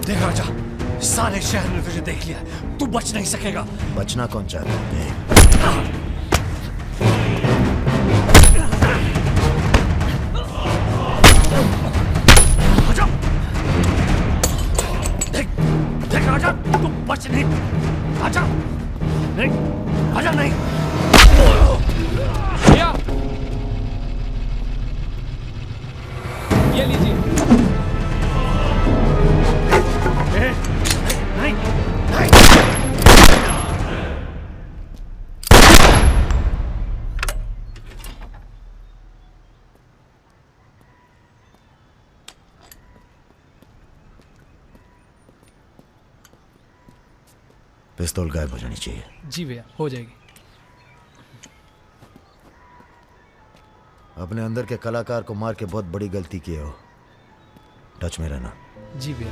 देख राजा, सारे शहर ने तुझे देख लिया, तू बच नहीं सकेगा। बचना कौन चाहता है? देख राजा, तू बच नहीं। आजा नहीं, आजा नहीं। भैया ये लीजिए। नहीं, नहीं। पिस्तौल गायब हो जानी चाहिए। जी भैया, हो जाएगी। अपने अंदर के कलाकार को मार के बहुत बड़ी गलती की हो, टच में रहना। जी भैया।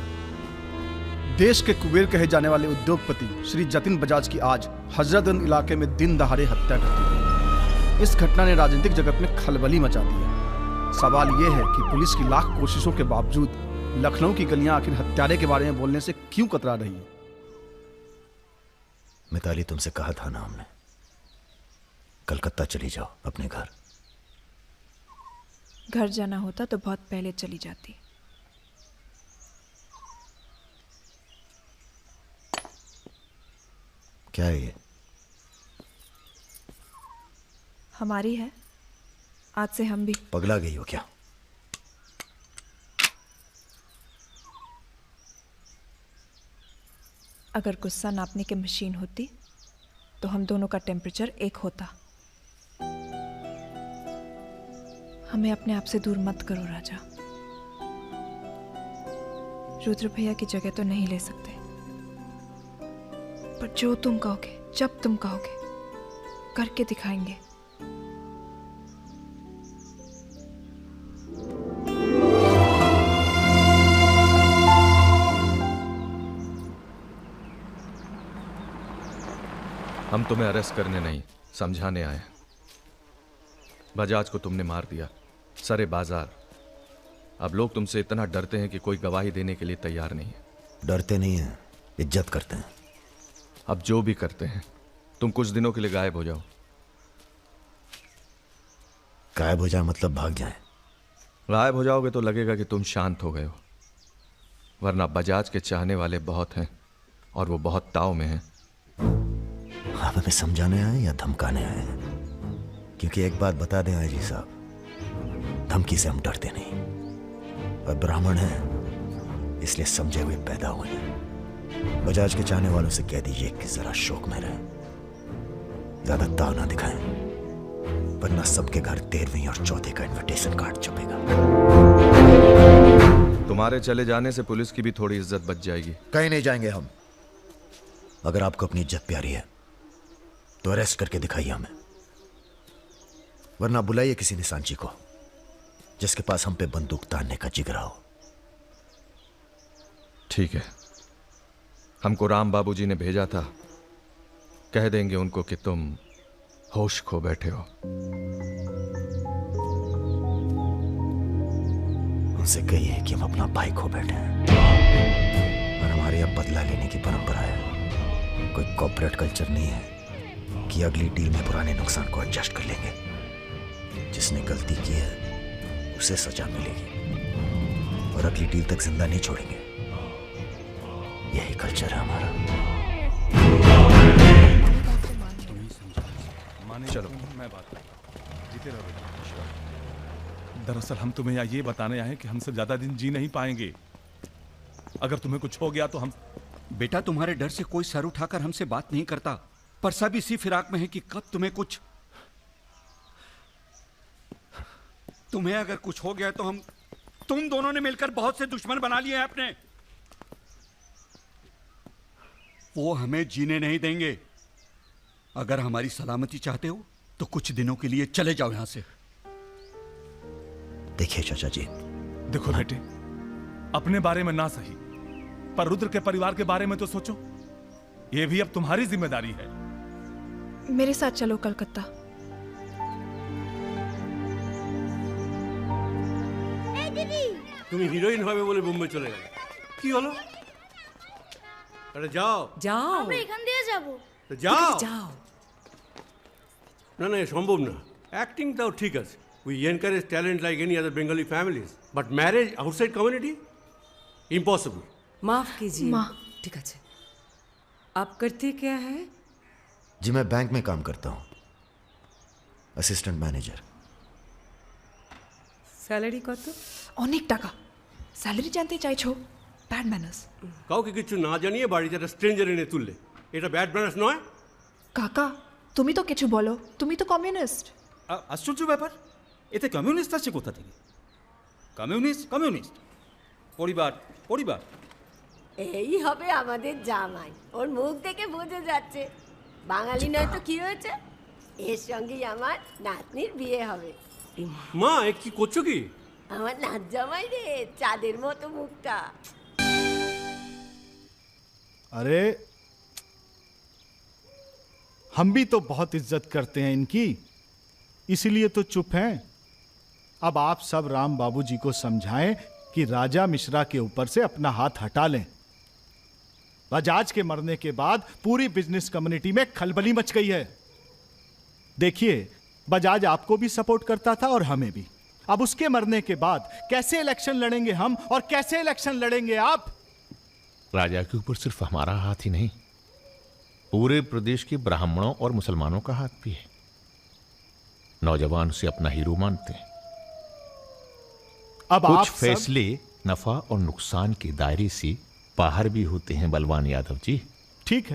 देश के कुबेर कहे जाने वाले उद्योगपति श्री जतिन बजाज की आज हजरतगंज इलाके में दिन दहाड़े हत्या कर दी गई। इस घटना ने राजनीतिक जगत में खलबली मचा दी है। सवाल यह है कि पुलिस की लाख कोशिशों के बावजूद लखनऊ की गलियां आखिर हत्यारे के बारे में बोलने से क्यों कतरा रही है? मिताली, तुमसे कहा था ना हमने, कलकत्ता चली जाओ अपने घर। घर जाना होता तो बहुत पहले चली जाती। क्या है ये? हमारी है, आज से हम भी। पगला गई हो क्या? अगर गुस्सा नापने की मशीन होती तो हम दोनों का टेम्परेचर एक होता। हमें अपने आप से दूर मत करो राजा। रुद्र भैया की जगह तो नहीं ले सकते, पर जो तुम कहोगे, जब तुम कहोगे, करके दिखाएंगे। हम तुम्हें अरेस्ट करने नहीं, समझाने आए। बजाज को तुमने मार दिया, सरे बाजार। अब लोग तुमसे इतना डरते हैं कि कोई गवाही देने के लिए तैयार नहीं है। डरते नहीं हैं, इज्जत करते हैं। अब जो भी करते हैं, तुम कुछ दिनों के लिए गायब हो जाओ। गायब हो जाए मतलब भाग जाए? गायब हो जाओगे तो लगेगा कि तुम शांत हो गए हो, वरना बजाज के चाहने वाले बहुत हैं और वो बहुत ताव में हैं। आप हमें समझाने आए या धमकाने आए हैं? क्योंकि एक बात बता दें आईजी साहब, धमकी से हम डरते नहीं। और ब्राह्मण हैं इसलिए समझे हुए पैदा हुए हैं। बजाज के चाहने वालों से कह दीजिए कि जरा शौक में रहें, ज्यादा ताव ना दिखाएं, वरना सबके घर 13वीं और 14 का इनविटेशन कार्ड छपेगा। तुम्हारे चले जाने से पुलिस की भी थोड़ी इज्जत बच जाएगी। कहीं नहीं जाएंगे हम। अगर आपको अपनी इज्जत प्यारी है तो अरेस्ट करके दिखाइए हमें, वरना बुलाइए किसी निशानची को जिसके पास हम पे बंदूक तानने का जिगरा हो। ठीक है, हमको राम बाबूजी ने भेजा था, कह देंगे उनको कि तुम होश खो बैठे हो। उनसे कहिए कि हम अपना भाई खो बैठे हैं और हमारे अब बदला लेने की परंपरा है। कोई कॉर्पोरेट कल्चर नहीं है कि अगली डील में पुराने नुकसान को एडजस्ट कर लेंगे। जिसने गलती की है उसे सजा मिलेगी और अगली डील तक जिंदा नहीं छोड़ेंगे। यही कल्चर है हमारा। चलो मैं बात जीते रहो। दरअसल हम तुम्हें ये बताने आए हैं कि हमसे ज्यादा दिन जी नहीं पाएंगे। अगर तुम्हें कुछ हो गया तो हम। बेटा तुम्हारे डर से कोई सर उठाकर हमसे बात नहीं करता, पर सब इसी फिराक में है कि कब तुम्हें अगर कुछ हो गया तो तुम दोनों ने मिलकर बहुत से दुश्मन बना लिए हैं अपने। वो हमें जीने नहीं देंगे। अगर हमारी सलामती चाहते हो तो कुछ दिनों के लिए चले जाओ यहां से। देखिए चाचा जी, देखो बेटे, अपने बारे में ना सही पर रुद्र के परिवार के बारे में तो सोचो। ये भी अब तुम्हारी जिम्मेदारी है। मेरे साथ चलो कलकत्ता। তুমি হিরোইন হবে বলে বোম্বে চলে গেলে, কি হলো? আরে যাও যাও, আমরা এখান দিয়ে যাব। তো যাও যাও। না না, সম্ভব না। অ্যাক্টিংটাও ঠিক আছে, we encourage talent like any other Bengali families, but marriage outside community impossible. माफ कीजिए। ठीक है। आप करते क्या है? जी मैं बैंक में काम करता हूँ, असिस्टेंट मैनेजर। স্যালারি কত? অনেক টাকা। স্যালারি জানতে চাইছো? Bad manners. কাউকে কিছু না জানিয়ে বাড়িতে একটা স্ট্রেঞ্জার এনে তুললে এটা ব্যাড ম্যানার্স নয়? কাকা তুমি তো কিছু বলো, তুমি তো কমিউনিস্ট। আশ্চর্য ব্যাপার, এতে কমিউনিস্ট আছে কোথা থেকে? কমিউনিস্ট পরিবার পরিবার। এই হবে আমাদের জামাই, ওর মুখ থেকে বোঝা যাচ্ছে বাঙালি নয় তো কি হয়েছে। এর সঙ্গেই আমার নাতনির বিয়ে হবে। মা এ কি করছো কি? আমার নাত জামাই রে, চাঁদের মতো মুখটা। अरे हम भी तो बहुत इज्जत करते हैं इनकी, इसीलिए तो चुप हैं। अब आप सब राम बाबूजी को समझाएं कि राजा मिश्रा के ऊपर से अपना हाथ हटा लें। बजाज के मरने के बाद पूरी बिजनेस कम्युनिटी में खलबली मच गई है। देखिए बजाज आपको भी सपोर्ट करता था और हमें भी। अब उसके मरने के बाद कैसे इलेक्शन लड़ेंगे हम और कैसे इलेक्शन लड़ेंगे आप? राजा के ऊपर सिर्फ हमारा हाथ ही नहीं, पूरे प्रदेश के ब्राह्मणों और मुसलमानों का हाथ भी है। नौजवान उसे अपना हीरो मानते हैं। अब कुछ आप फैसले नफा और नुकसान के दायरे से बाहर भी होते हैं बलवान यादव जी। ठीक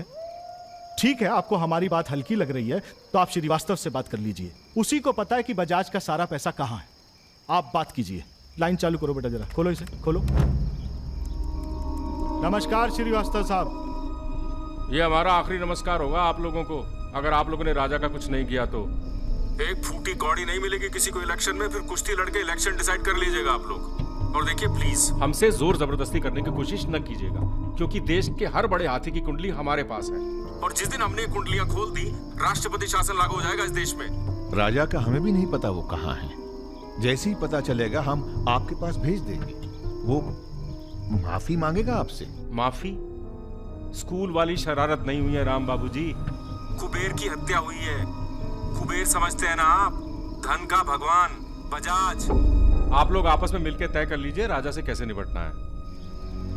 है, आपको हमारी बात हल्की लग रही है तो आप श्रीवास्तव से बात कर लीजिए। उसी को पता है कि बजाज का सारा पैसा कहां है। आप बात कीजिए। लाइन चालू करो बेटा, जरा खोलो इसे, खोलो। नमस्कार श्रीवास्तव साहब। ये हमारा आखिरी नमस्कार होगा आप लोगों को, अगर आप लोगों ने राजा का कुछ नहीं किया तो। एक फूटी कौड़ी नहीं मिलेगी किसी को इलेक्शन में, फिर कुश्ती लड़के इलेक्शन डिसाइड कर लीजिएगा आप लोग। और देखिए प्लीज हमसे जोर जबरदस्ती करने की कोशिश न कीजिएगा। क्योंकि देश के हर बड़े हाथी की कुंडली हमारे पास है, और जिस दिन हमने कुंडलियां खोल दी, राष्ट्रपति शासन लागू हो जाएगा इस देश में। राजा का हमें भी नहीं पता वो कहाँ है। जैसे ही पता चलेगा हम आपके पास भेज देंगे। वो माफी मांगेगा आपसे। माफी? स्कूल वाली शरारत नहीं हुई है राम बाबूजी, कुबेर की हत्या हुई है। कुबेर समझते हैं ना आप, धन का भगवान बजाज। आप लोग आपस में मिलकर तय कर लीजिए राजा से कैसे निपटना है।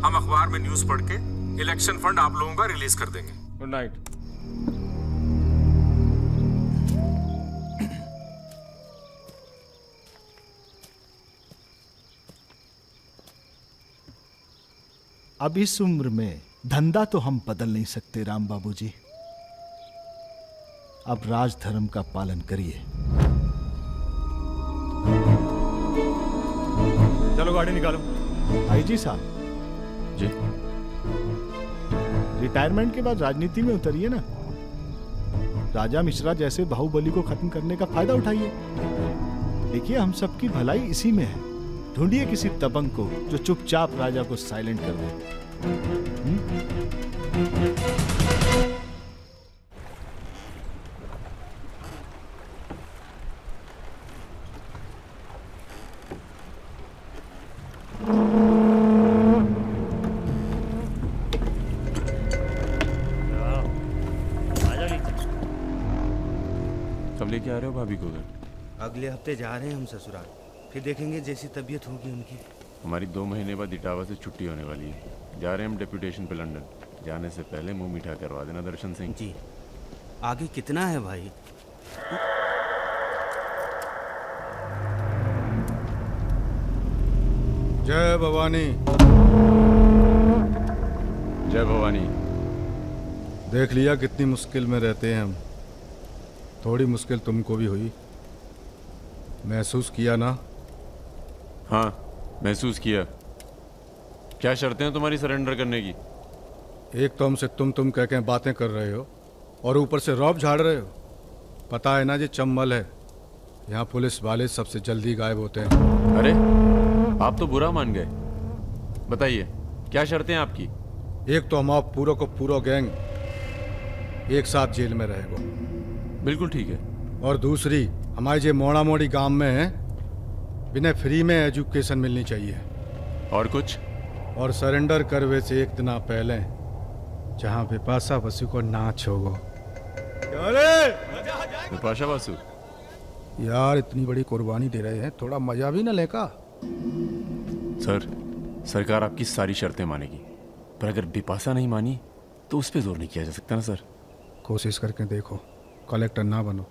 हम अखबार में न्यूज पढ़ के इलेक्शन फंड आप लोगों का रिलीज कर देंगे। Good night. अब इस उम्र में धंधा तो हम बदल नहीं सकते राम बाबूजी। अब राजधर्म का पालन करिए। चलो गाड़ी निकालो। आईजी साहब जी, रिटायरमेंट के बाद राजनीति में उतरिए ना। राजा मिश्रा जैसे बाहुबली को खत्म करने का फायदा उठाइए। देखिए हम सबकी भलाई इसी में है। ढूंढिए किसी दबंग को जो चुपचाप राजा को साइलेंट कर दे। कब लेके आ रहे हो भाभी को घर? अगले हफ्ते जा रहे हैं हम ससुराल, फिर देखेंगे जैसी तबीयत होगी उनकी। हमारी 2 महीने बाद इटावा से छुट्टी होने वाली है। जा रहे हैं हम डेप्यूटेशन पे लंदन। जाने से पहले मुंह मीठा करवा देना दर्शन सिंह जी। आगे कितना है भाई? जय भवानी। जय भवानी। देख लिया कितनी मुश्किल में रहते हैं हम। थोड़ी मुश्किल तुमको भी हुई, महसूस किया ना? हाँ महसूस किया। क्या शर्तें हैं तुम्हारी सरेंडर करने की? एक तो हमसे तुम कह के बातें कर रहे हो और ऊपर से रौब झाड़ रहे हो। पता है ना ये चंबल है, यहाँ पुलिस वाले सबसे जल्दी गायब होते हैं। अरे आप तो बुरा मान गए। बताइए क्या शर्तें हैं आपकी? एक तो हम आप पूरा को पूरा गैंग एक साथ जेल में रहेगा। बिल्कुल ठीक है। और दूसरी, हमारे जो मोड़ा मोड़ी गांव में है, बिना फ्री में एजुकेशन मिलनी चाहिए। और कुछ? और सरेंडर करवे से एक दिन पहले जहाँ बिपाशा बसु को नाच होगा। बिपाशा बसु यार इतनी बड़ी कुर्बानी दे रहे हैं, थोड़ा मजा भी ना लेगा। सर सरकार आपकी सारी शर्तें मानेगी, पर अगर बिपाशा नहीं मानी तो उस पर जोर नहीं किया जा सकता ना सर। कोशिश करके देखो, कलेक्टर ना बनो।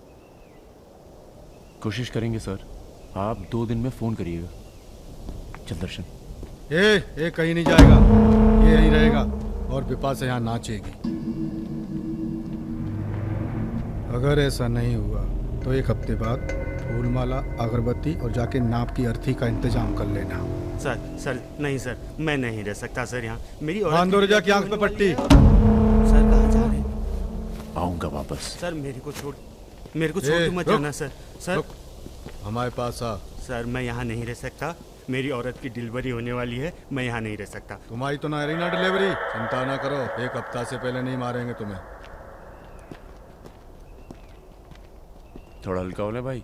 कोशिश करेंगे सर। आप 2 दिन में फोन करिएगा। चल दर्शन। ए कहीं नहीं जाएगा, ये यहीं रहेगा और बिपाशा यहाँ नाचेगी। अगर ऐसा नहीं हुआ तो 1 हफ्ते बाद फूलमाला, अगरबत्ती और जाके नाप की अर्थी का इंतजाम कर लेना। सर नहीं सर, मैं नहीं रह सकता सर यहाँ। मेरी रजा की आंख पे पट्टी। सर कहाँ जा रहे हैं? आऊंगा वापस। सर मेरे को छोड़ के मत जाना सर। सर हमारे पास आ। सर मैं यहाँ नहीं रह सकता, मेरी औरत की डिलीवरी होने वाली है, मैं यहाँ नहीं रह सकता। तुम्हारी तो ना रही ना डिलीवरी, चिंता ना करो, 1 हफ्ता से पहले नहीं मारेंगे तुम्हें। थोड़ा हल्का हो ले भाई।